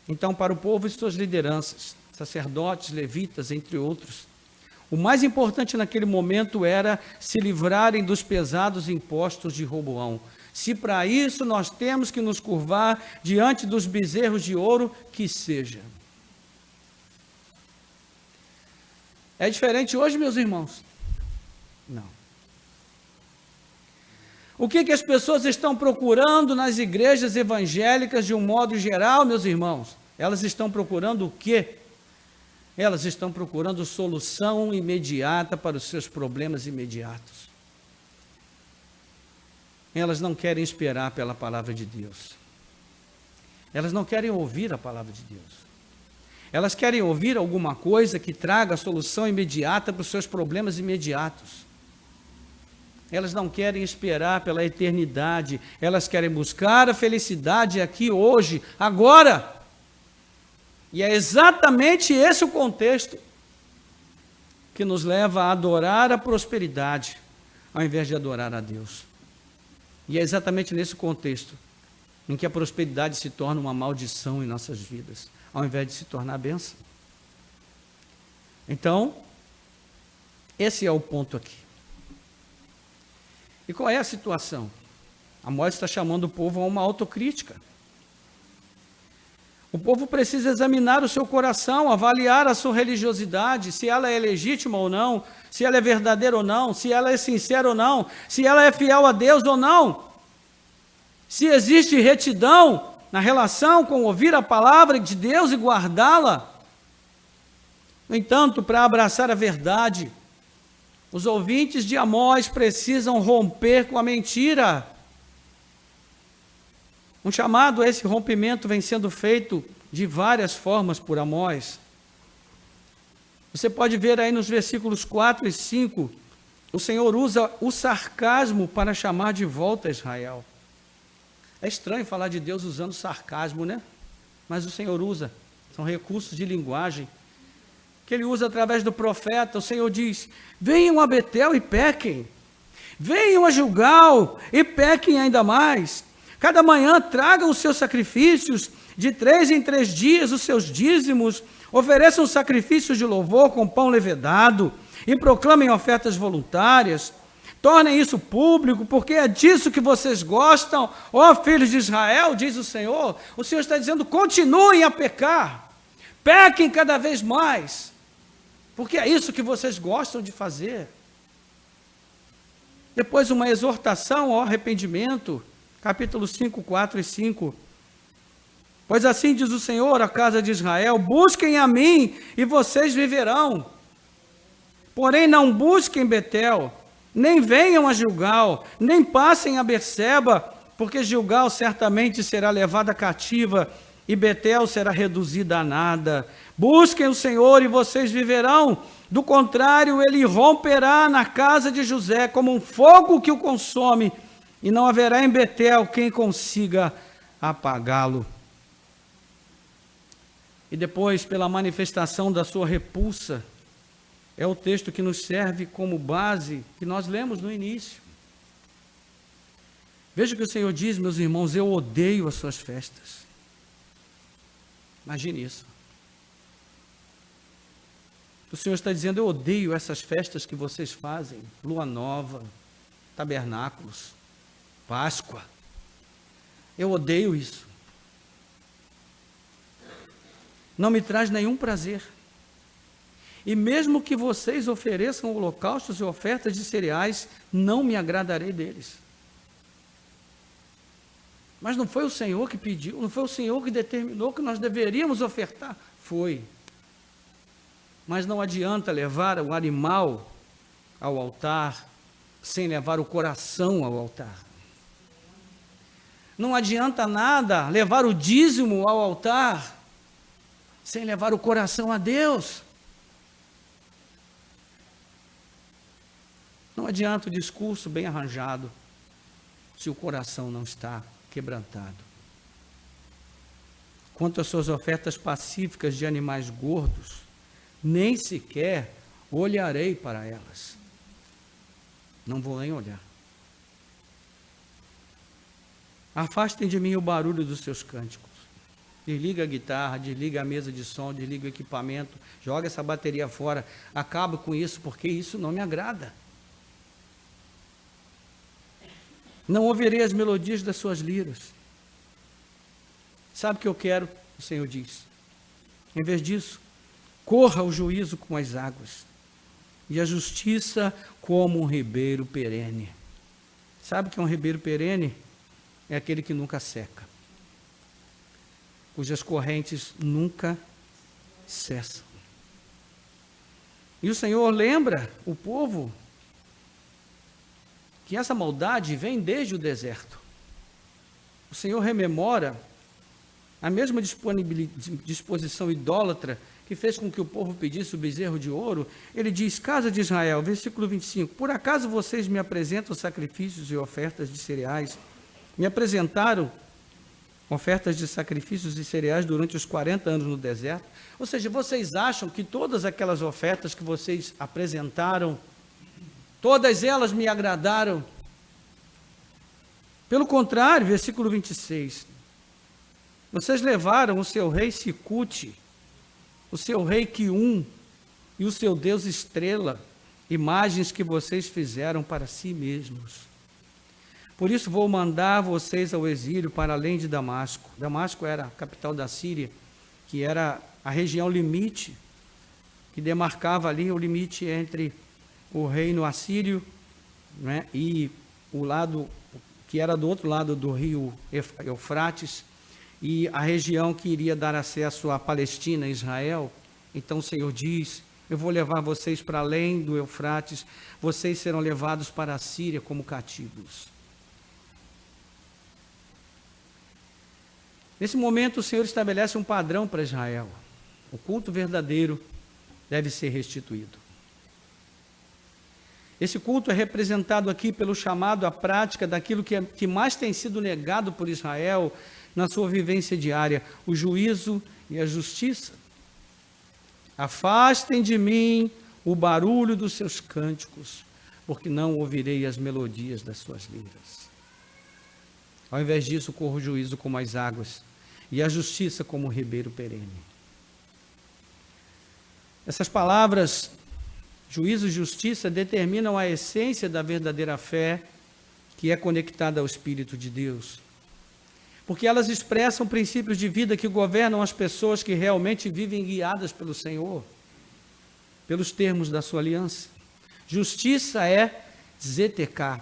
Então, para o povo e suas lideranças, sacerdotes, levitas, entre outros, o mais importante naquele momento era se livrarem dos pesados impostos de Roboão. Se para isso nós temos que nos curvar diante dos bezerros de ouro, que seja. É diferente hoje, meus irmãos? Não. O que as pessoas estão procurando nas igrejas evangélicas de um modo geral, meus irmãos? Elas estão procurando o quê? Elas estão procurando solução imediata para os seus problemas imediatos. Elas não querem esperar pela palavra de Deus. Elas não querem ouvir a palavra de Deus. Elas querem ouvir alguma coisa que traga a solução imediata para os seus problemas imediatos. Elas não querem esperar pela eternidade. Elas querem buscar a felicidade aqui, hoje, agora. E é exatamente esse o contexto que nos leva a adorar a prosperidade, ao invés de adorar a Deus. E é exatamente nesse contexto em que a prosperidade se torna uma maldição em nossas vidas, ao invés de se tornar bênção. Então, esse é o ponto aqui. E qual é a situação? Amós está chamando o povo a uma autocrítica. O povo precisa examinar o seu coração, avaliar a sua religiosidade, se ela é legítima ou não, se ela é verdadeira ou não, se ela é sincera ou não, se ela é fiel a Deus ou não, se existe retidão na relação com ouvir a palavra de Deus e guardá-la. No entanto, para abraçar a verdade, Os ouvintes de Amós precisam romper com a mentira. Um chamado a esse rompimento vem sendo feito de várias formas por Amós. Você pode ver aí nos versículos 4 e 5, o Senhor usa o sarcasmo para chamar de volta Israel. É estranho falar de Deus usando sarcasmo, né? Mas o Senhor usa, são recursos de linguagem que Ele usa através do profeta. O Senhor diz: venham a Betel e pequem, venham a Gilgal e pequem ainda mais. Cada manhã tragam os seus sacrifícios, de 3 em 3 dias os seus dízimos, ofereçam sacrifícios de louvor com pão levedado e proclamem ofertas voluntárias. Tornem isso público, porque é disso que vocês gostam, ó filhos de Israel, diz o Senhor. O Senhor está dizendo: continuem a pecar, pequem cada vez mais, porque é isso que vocês gostam de fazer. Depois uma exortação ao arrependimento, capítulo 5, 4 e 5. Pois assim diz o Senhor à casa de Israel: busquem a mim e vocês viverão. Porém não busquem Betel, nem venham a Gilgal, nem passem a Berseba, porque Gilgal certamente será levada cativa e Betel será reduzida a nada. Busquem o Senhor e vocês viverão, do contrário ele romperá na casa de José como um fogo que o consome, e não haverá em Betel quem consiga apagá-lo. E depois, pela manifestação da sua repulsa, é o texto que nos serve como base, que nós lemos no início. Veja o que o Senhor diz, meus irmãos: eu odeio as suas festas. Imagine isso. O Senhor está dizendo: eu odeio essas festas que vocês fazem, lua nova, tabernáculos, Páscoa. Eu odeio isso. Não me traz nenhum prazer. E mesmo que vocês ofereçam holocaustos e ofertas de cereais, não me agradarei deles. Mas não foi o Senhor que pediu, não foi o Senhor que determinou que nós deveríamos ofertar? Foi. Mas não adianta levar o animal ao altar sem levar o coração ao altar. Não adianta nada levar o dízimo ao altar sem levar o coração a Deus. Não adianta o discurso bem arranjado se o coração não está quebrantado. Quanto às suas ofertas pacíficas de animais gordos, nem sequer olharei para elas. Não vou nem olhar. Afastem de mim o barulho dos seus cânticos. Desliga a guitarra, desliga a mesa de som, desliga o equipamento, joga essa bateria fora. Acaba com isso, porque isso não me agrada. Não ouvirei as melodias das suas liras. Sabe o que eu quero? O Senhor diz. Em vez disso, corra o juízo com as águas e a justiça como um ribeiro perene. Sabe o que é um ribeiro perene? É aquele que nunca seca, cujas correntes nunca cessam. E o Senhor lembra o povo que essa maldade vem desde o deserto. O Senhor rememora a mesma disposição idólatra que fez com que o povo pedisse o bezerro de ouro. Ele diz: casa de Israel, versículo 25, por acaso vocês me apresentam sacrifícios e ofertas de cereais? Me apresentaram ofertas de sacrifícios e cereais durante os 40 anos no deserto? Ou seja, vocês acham que todas aquelas ofertas que vocês apresentaram, todas elas me agradaram? Pelo contrário, versículo 26, vocês levaram o seu rei Sicute, o seu rei Quium e o seu Deus Estrela, imagens que vocês fizeram para si mesmos. Por isso vou mandar vocês ao exílio para além de Damasco. Damasco era a capital da Síria, que era a região limite, que demarcava ali o limite entre o reino assírio, né, e o lado que era do outro lado do rio Eufrates, e a região que iria dar acesso à Palestina, Israel. Então o Senhor diz: eu vou levar vocês para além do Eufrates, vocês serão levados para a Síria como cativos. Nesse momento, o Senhor estabelece um padrão para Israel. O culto verdadeiro deve ser restituído. Esse culto é representado aqui pelo chamado à prática daquilo que mais tem sido negado por Israel na sua vivência diária, o juízo e a justiça. Afastem de mim o barulho dos seus cânticos, porque não ouvirei as melodias das suas liras. Ao invés disso, corra o juízo como as águas, e a justiça como o ribeiro perene. Essas palavras, juízo e justiça, determinam a essência da verdadeira fé, que é conectada ao Espírito de Deus. Porque elas expressam princípios de vida que governam as pessoas que realmente vivem guiadas pelo Senhor, pelos termos da sua aliança. Justiça é tzedekah,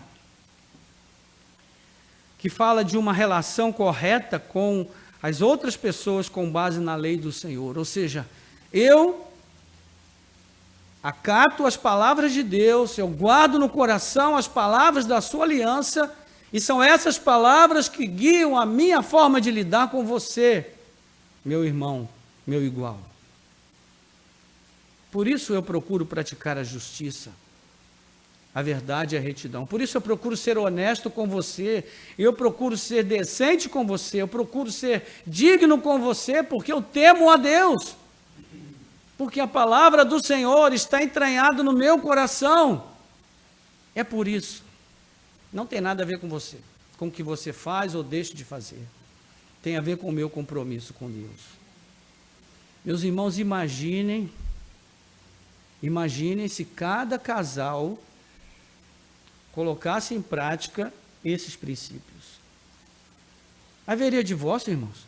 que fala de uma relação correta com as outras pessoas com base na lei do Senhor. Ou seja, eu acato as palavras de Deus, eu guardo no coração as palavras da sua aliança, e são essas palavras que guiam a minha forma de lidar com você, meu irmão, meu igual. Por isso eu procuro praticar a justiça, a verdade e a retidão. Por isso eu procuro ser honesto com você, eu procuro ser decente com você, eu procuro ser digno com você, porque eu temo a Deus. Porque a palavra do Senhor está entranhada no meu coração. É por isso. Não tem nada a ver com você, com o que você faz ou deixa de fazer. Tem a ver com o meu compromisso com Deus. Meus irmãos, imaginem se cada casal colocasse em prática esses princípios. Haveria divórcio, irmãos?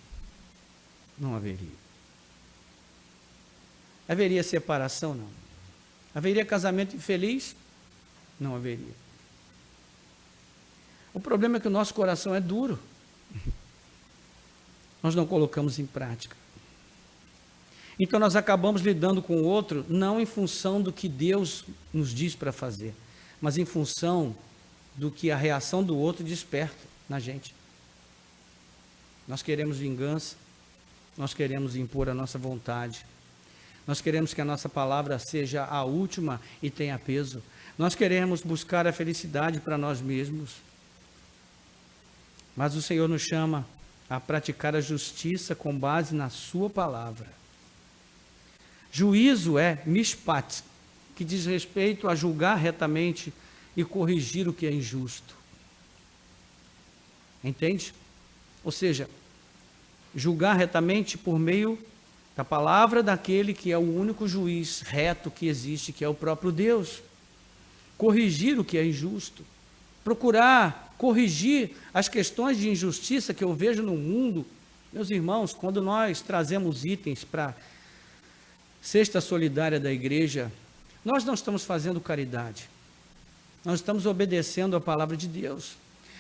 Não haveria. Haveria separação? Não. Haveria casamento infeliz? Não haveria. O problema é que o nosso coração é duro. Nós não colocamos em prática. Então nós acabamos lidando com o outro não em função do que Deus nos diz para fazer, mas em função do que a reação do outro desperta na gente. Nós queremos vingança, nós queremos impor a nossa vontade, nós queremos que a nossa palavra seja a última e tenha peso, nós queremos buscar a felicidade para nós mesmos. Mas o Senhor nos chama a praticar a justiça com base na sua palavra. Juízo é mishpat, que diz respeito a julgar retamente e corrigir o que é injusto. Entende? Ou seja, julgar retamente por meio da palavra daquele que é o único juiz reto que existe, que é o próprio Deus. Corrigir o que é injusto. Procurar corrigir as questões de injustiça que eu vejo no mundo. Meus irmãos, quando nós trazemos itens para cesta solidária da igreja, nós não estamos fazendo caridade. Nós estamos obedecendo a palavra de Deus.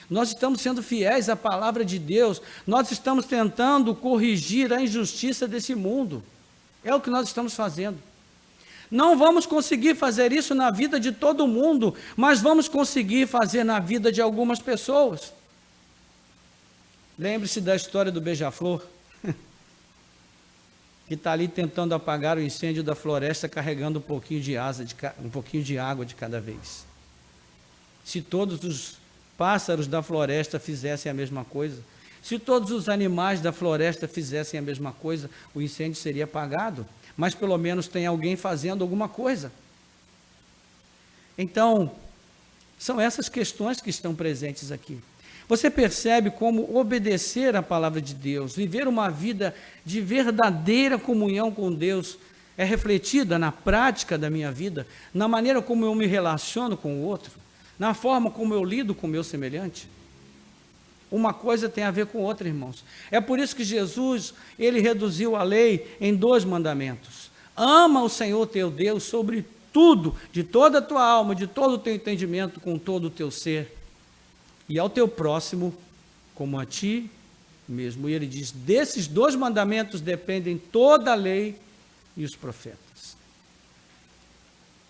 Nós estamos sendo fiéis à palavra de Deus. Nós estamos tentando corrigir a injustiça desse mundo. É o que nós estamos fazendo. Não vamos conseguir fazer isso na vida de todo mundo, mas vamos conseguir fazer na vida de algumas pessoas. Lembre-se da história do beija-flor, que está ali tentando apagar o incêndio da floresta, carregando um pouquinho de água de cada vez. Se todos os pássaros da floresta fizessem a mesma coisa, se todos os animais da floresta fizessem a mesma coisa, o incêndio seria apagado. Mas pelo menos tem alguém fazendo alguma coisa. Então, são essas questões que estão presentes aqui. Você percebe como obedecer à palavra de Deus, viver uma vida de verdadeira comunhão com Deus, é refletida na prática da minha vida, na maneira como eu me relaciono com o outro, na forma como eu lido com o meu semelhante? Uma coisa tem a ver com outra, irmãos. É por isso que Jesus, ele reduziu a lei em 2 mandamentos. Ama o Senhor teu Deus sobre tudo, de toda a tua alma, de todo o teu entendimento, com todo o teu ser. E ao teu próximo, como a ti mesmo. E ele diz, desses 2 mandamentos dependem toda a lei e os profetas.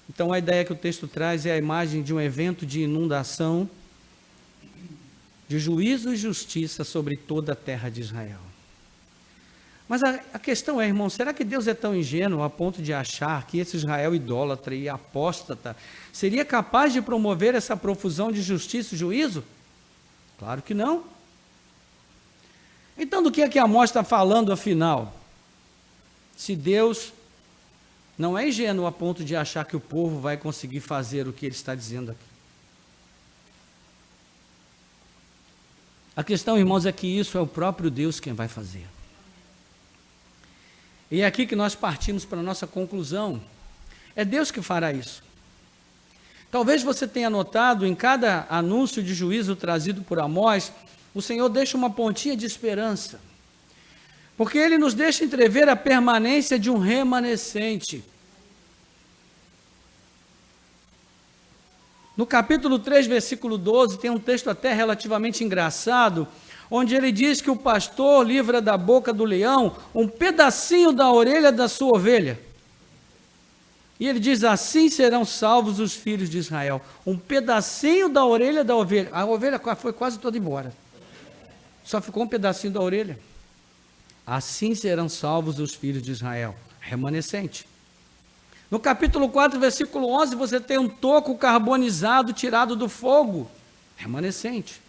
Então a ideia que o texto traz é a imagem de um evento de inundação, de juízo e justiça sobre toda a terra de Israel. Mas a questão é, irmão, será que Deus é tão ingênuo a ponto de achar que esse Israel idólatra e apóstata seria capaz de promover essa profusão de justiça e juízo? Claro que não. Então do que é que Amós está falando afinal? Se Deus não é ingênuo a ponto de achar que o povo vai conseguir fazer o que ele está dizendo aqui. A questão, irmãos, é que isso é o próprio Deus quem vai fazer. E é aqui que nós partimos para a nossa conclusão. É Deus que fará isso. Talvez você tenha notado, em cada anúncio de juízo trazido por Amós, o Senhor deixa uma pontinha de esperança. Porque Ele nos deixa entrever a permanência de um remanescente. No capítulo 3, versículo 12, tem um texto até relativamente engraçado, onde ele diz que o pastor livra da boca do leão um pedacinho da orelha da sua ovelha. E ele diz, assim serão salvos os filhos de Israel. Um pedacinho da orelha da ovelha. A ovelha foi quase toda embora. Só ficou um pedacinho da orelha. Assim serão salvos os filhos de Israel. Remanescente. No capítulo 4, versículo 11, você tem um toco carbonizado tirado do fogo. Remanescente.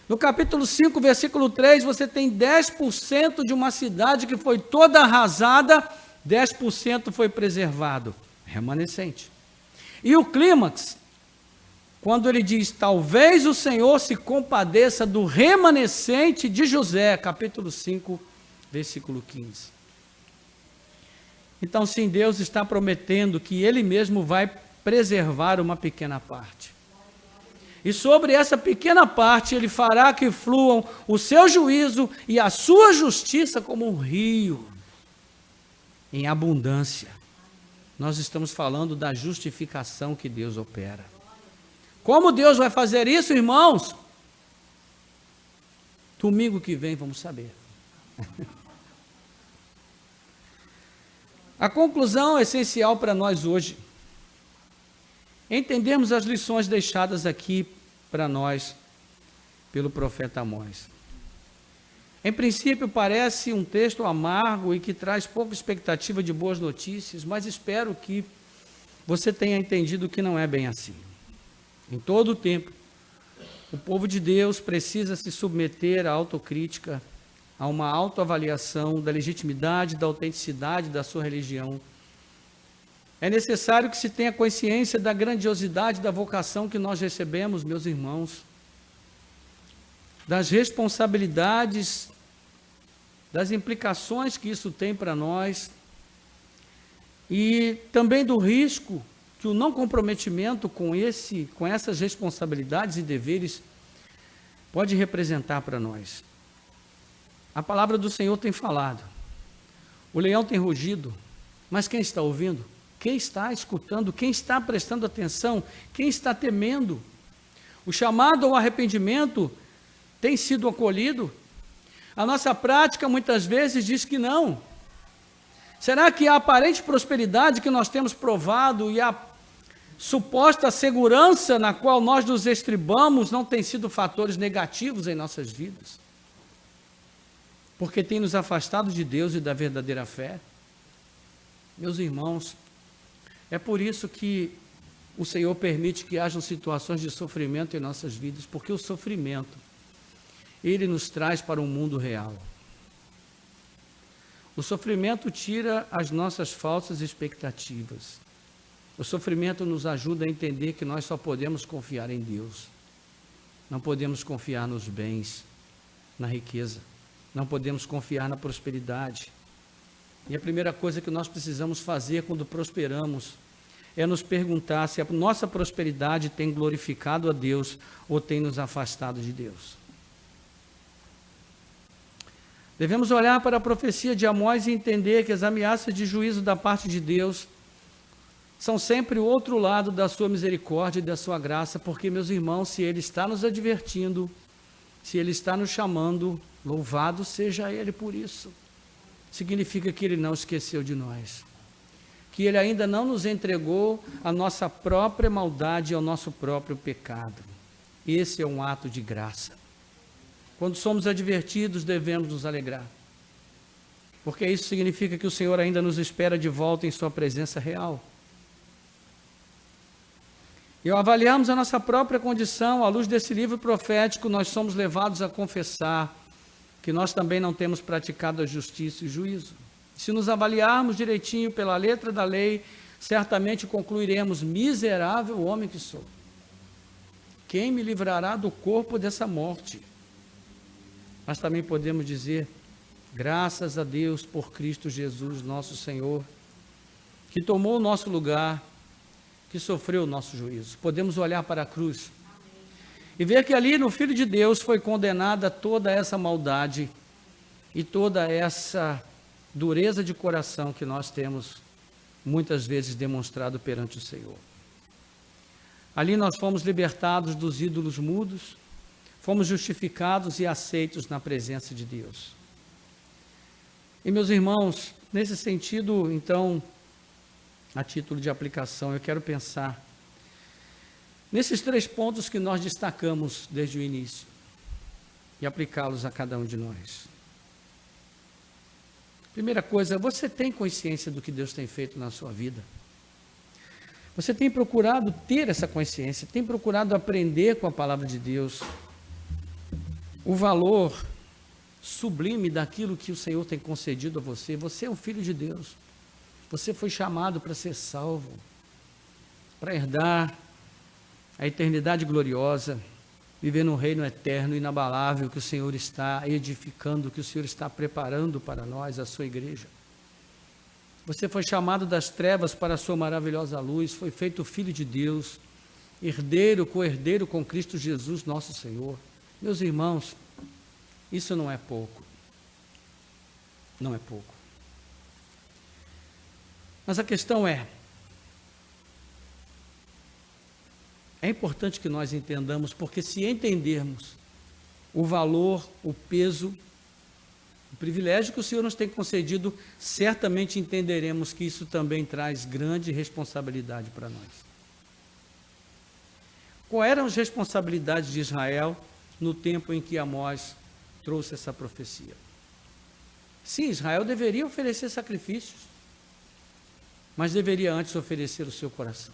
No capítulo 5, versículo 3, você tem 10% de uma cidade que foi toda arrasada, 10% foi preservado, remanescente. E o clímax, quando ele diz, talvez o Senhor se compadeça do remanescente de José, capítulo 5, versículo 15. Então, sim, Deus está prometendo que Ele mesmo vai preservar uma pequena parte. E sobre essa pequena parte, Ele fará que fluam o seu juízo e a sua justiça como um rio, em abundância. Nós estamos falando da justificação que Deus opera. Como Deus vai fazer isso, irmãos? Domingo que vem vamos saber. A conclusão essencial para nós hoje é entendermos as lições deixadas aqui para nós pelo profeta Amós. Em princípio, parece um texto amargo e que traz pouca expectativa de boas notícias, mas espero que você tenha entendido que não é bem assim. Em todo o tempo, o povo de Deus precisa se submeter à autocrítica, a uma autoavaliação da legitimidade, da autenticidade da sua religião. É necessário que se tenha consciência da grandiosidade da vocação que nós recebemos, meus irmãos, das responsabilidades, das implicações que isso tem para nós e também do risco que o não comprometimento com essas responsabilidades e deveres pode representar para nós. A palavra do Senhor tem falado, o leão tem rugido, mas quem está ouvindo? Quem está escutando? Quem está prestando atenção? Quem está temendo? O chamado ao arrependimento tem sido acolhido? A nossa prática muitas vezes diz que não. Será que a aparente prosperidade que nós temos provado e a suposta segurança na qual nós nos estribamos não tem sido fatores negativos em nossas vidas? Porque tem nos afastado de Deus e da verdadeira fé? Meus irmãos, é por isso que o Senhor permite que hajam situações de sofrimento em nossas vidas, porque o sofrimento, ele nos traz para um mundo real. O sofrimento tira as nossas falsas expectativas. O sofrimento nos ajuda a entender que nós só podemos confiar em Deus. Não podemos confiar nos bens, na riqueza. Não podemos confiar na prosperidade. E a primeira coisa que nós precisamos fazer quando prosperamos é nos perguntar se a nossa prosperidade tem glorificado a Deus ou tem nos afastado de Deus. Devemos olhar para a profecia de Amós e entender que as ameaças de juízo da parte de Deus são sempre o outro lado da sua misericórdia e da sua graça, porque, meus irmãos, se Ele está nos advertindo, se Ele está nos chamando, louvado seja Ele por isso. Significa que Ele não esqueceu de nós, que Ele ainda não nos entregou a nossa própria maldade e ao nosso próprio pecado. Esse é um ato de graça. Quando somos advertidos, devemos nos alegrar, porque isso significa que o Senhor ainda nos espera de volta em sua presença real. E ao avaliarmos a nossa própria condição, à luz desse livro profético, nós somos levados a confessar que nós também não temos praticado a justiça e o juízo. Se nos avaliarmos direitinho pela letra da lei, certamente concluiremos: miserável homem que sou. Quem me livrará do corpo dessa morte? Mas também podemos dizer: graças a Deus por Cristo Jesus, nosso Senhor, que tomou o nosso lugar, que sofreu o nosso juízo. Podemos olhar para a cruz e ver que ali no Filho de Deus foi condenada toda essa maldade e toda essa dureza de coração que nós temos muitas vezes demonstrado perante o Senhor. Ali nós fomos libertados dos ídolos mudos, fomos justificados e aceitos na presença de Deus. E meus irmãos, nesse sentido, então, a título de aplicação, eu quero pensar nesses 3 pontos que nós destacamos desde o início e aplicá-los a cada um de nós. Primeira coisa, você tem consciência do que Deus tem feito na sua vida? Você tem procurado ter essa consciência, tem procurado aprender com a palavra de Deus o valor sublime daquilo que o Senhor tem concedido a você. Você é um filho de Deus. Você foi chamado para ser salvo, para herdar a eternidade gloriosa, viver no reino eterno, inabalável, que o Senhor está edificando, que o Senhor está preparando para nós, a sua igreja. Você foi chamado das trevas para a sua maravilhosa luz, foi feito filho de Deus, herdeiro, co-herdeiro com Cristo Jesus, nosso Senhor. Meus irmãos, isso não é pouco. Não é pouco. Mas a questão é importante que nós entendamos, porque se entendermos o valor, o peso, o privilégio que o Senhor nos tem concedido, certamente entenderemos que isso também traz grande responsabilidade para nós. Quais eram as responsabilidades de Israel no tempo em que Amós trouxe essa profecia? Sim, Israel deveria oferecer sacrifícios, mas deveria antes oferecer o seu coração.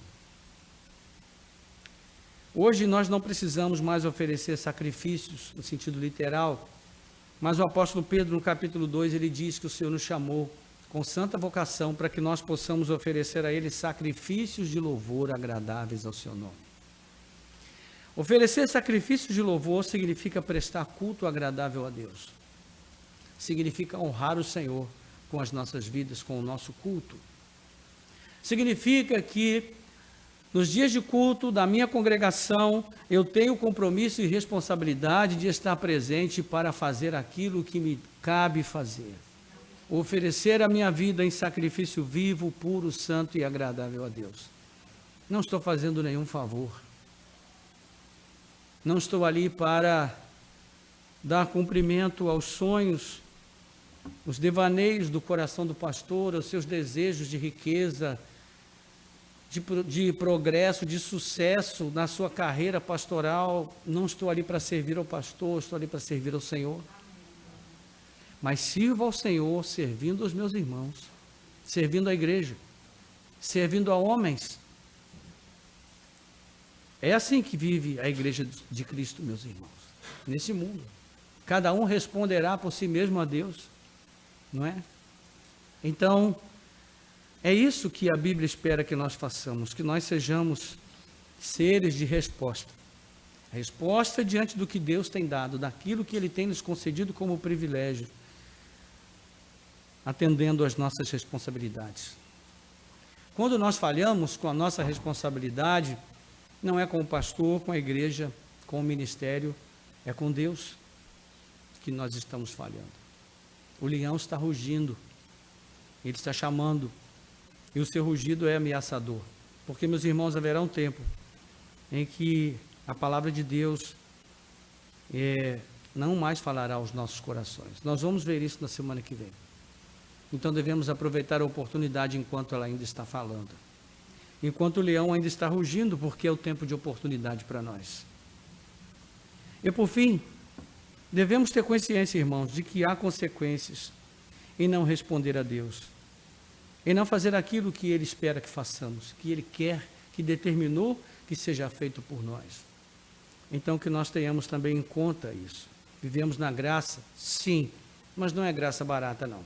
Hoje nós não precisamos mais oferecer sacrifícios no sentido literal, mas o apóstolo Pedro, no capítulo 2, ele diz que o Senhor nos chamou com santa vocação para que nós possamos oferecer a Ele sacrifícios de louvor agradáveis ao seu nome. Oferecer sacrifícios de louvor significa prestar culto agradável a Deus. Significa honrar o Senhor com as nossas vidas, com o nosso culto. Significa que nos dias de culto da minha congregação, eu tenho compromisso e responsabilidade de estar presente para fazer aquilo que me cabe fazer. Oferecer a minha vida em sacrifício vivo, puro, santo e agradável a Deus. Não estou fazendo nenhum favor. Não estou ali para dar cumprimento aos sonhos, os devaneios do coração do pastor, aos seus desejos de riqueza, de progresso, de sucesso na sua carreira pastoral. Não estou ali para servir ao pastor, estou ali para servir ao Senhor. Mas sirvo ao Senhor servindo aos meus irmãos, servindo à igreja, servindo a homens. É assim que vive a igreja de Cristo, meus irmãos, nesse mundo. Cada um responderá por si mesmo a Deus, não é? Então, é isso que a Bíblia espera que nós façamos, que nós sejamos seres de resposta. Resposta diante do que Deus tem dado, daquilo que Ele tem nos concedido como privilégio, atendendo às nossas responsabilidades. Quando nós falhamos com a nossa responsabilidade, não é com o pastor, com a igreja, com o ministério, é com Deus que nós estamos falhando. O leão está rugindo, ele está chamando, e o seu rugido é ameaçador. Porque, meus irmãos, haverá um tempo em que a palavra de Deus não mais falará aos nossos corações. Nós vamos ver isso na semana que vem. Então devemos aproveitar a oportunidade enquanto ela ainda está falando. Enquanto o leão ainda está rugindo, porque é o tempo de oportunidade para nós. E por fim, devemos ter consciência, irmãos, de que há consequências em não responder a Deus, em não fazer aquilo que Ele espera que façamos, que Ele quer, que determinou que seja feito por nós. Então que nós tenhamos também em conta isso. Vivemos na graça, sim, mas não é graça barata, não.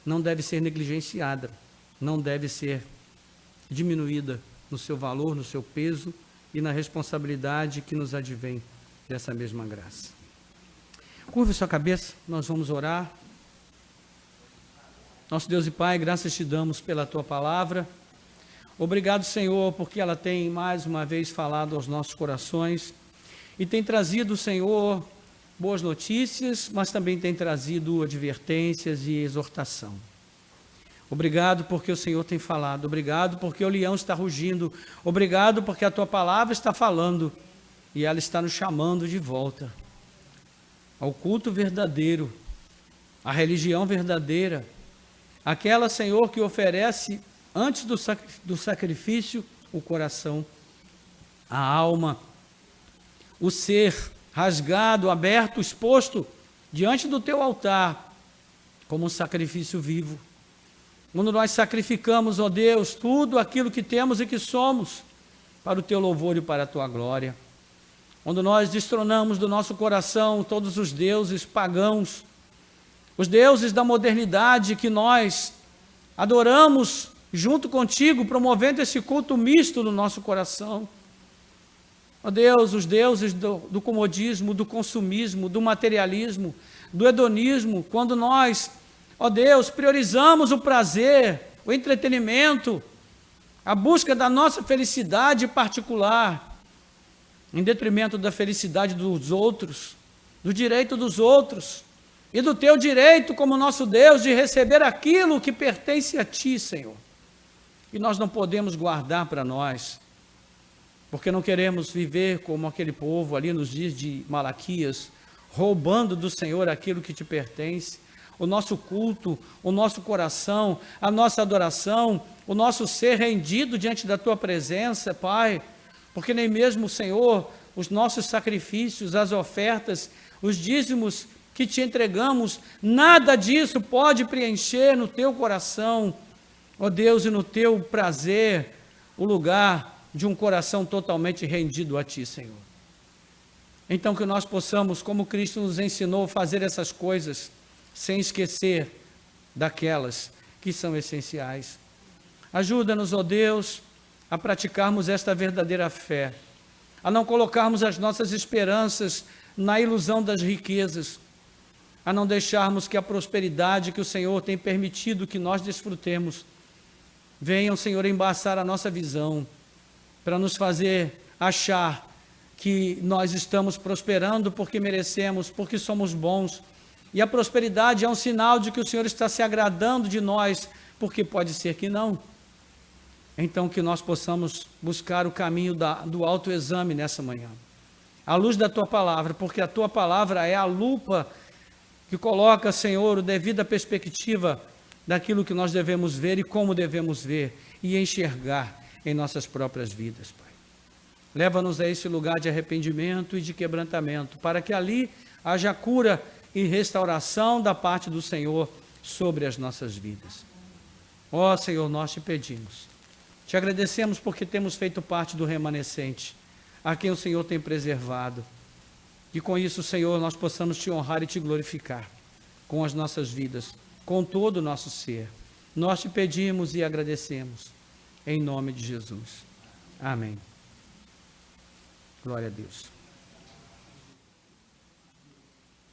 Não deve ser negligenciada, não deve ser diminuída no seu valor, no seu peso e na responsabilidade que nos advém dessa mesma graça. Curve sua cabeça, nós vamos orar. Nosso Deus e Pai, graças te damos pela tua palavra. Obrigado, Senhor, porque ela tem mais uma vez falado aos nossos corações e tem trazido, Senhor, boas notícias, mas também tem trazido advertências e exortação. Obrigado porque o Senhor tem falado, obrigado porque o leão está rugindo, obrigado porque a tua palavra está falando e ela está nos chamando de volta ao culto verdadeiro, à religião verdadeira, aquela, Senhor, que oferece antes do sacrifício o coração, a alma, o ser rasgado, aberto, exposto diante do teu altar como um sacrifício vivo. Quando nós sacrificamos, ó Deus, tudo aquilo que temos e que somos para o teu louvor e para a tua glória. Quando nós destronamos do nosso coração todos os deuses pagãos, os deuses da modernidade que nós adoramos junto contigo, promovendo esse culto misto no nosso coração. Ó Deus, os deuses do comodismo, do consumismo, do materialismo, do hedonismo, quando nós, ó Deus, priorizamos o prazer, o entretenimento, a busca da nossa felicidade particular, em detrimento da felicidade dos outros, do direito dos outros, e do teu direito como nosso Deus de receber aquilo que pertence a ti, Senhor. E nós não podemos guardar para nós, porque não queremos viver como aquele povo ali nos dias de Malaquias, roubando do Senhor aquilo que te pertence, o nosso culto, o nosso coração, a nossa adoração, o nosso ser rendido diante da tua presença, Pai, porque nem mesmo, Senhor, os nossos sacrifícios, as ofertas, os dízimos que te entregamos, nada disso pode preencher no teu coração, ó Deus, e no teu prazer, o lugar de um coração totalmente rendido a ti, Senhor. Então que nós possamos, como Cristo nos ensinou, fazer essas coisas, sem esquecer daquelas que são essenciais. Ajuda-nos, ó Deus, a praticarmos esta verdadeira fé, a não colocarmos as nossas esperanças na ilusão das riquezas, a não deixarmos que a prosperidade que o Senhor tem permitido que nós desfrutemos, venham, Senhor, embaçar a nossa visão, para nos fazer achar que nós estamos prosperando porque merecemos, porque somos bons, e a prosperidade é um sinal de que o Senhor está se agradando de nós, porque pode ser que não. Então que nós possamos buscar o caminho do autoexame nessa manhã, à luz da tua palavra, porque a tua palavra é a lupa que coloca, Senhor, a devida perspectiva daquilo que nós devemos ver e como devemos ver e enxergar em nossas próprias vidas, Pai. Leva-nos a esse lugar de arrependimento e de quebrantamento, para que ali haja cura e restauração da parte do Senhor sobre as nossas vidas. Ó Senhor, nós te pedimos, te agradecemos porque temos feito parte do remanescente, a quem o Senhor tem preservado, e com isso, Senhor, nós possamos te honrar e te glorificar com as nossas vidas, com todo o nosso ser. Nós te pedimos e agradecemos, em nome de Jesus. Amém. Glória a Deus.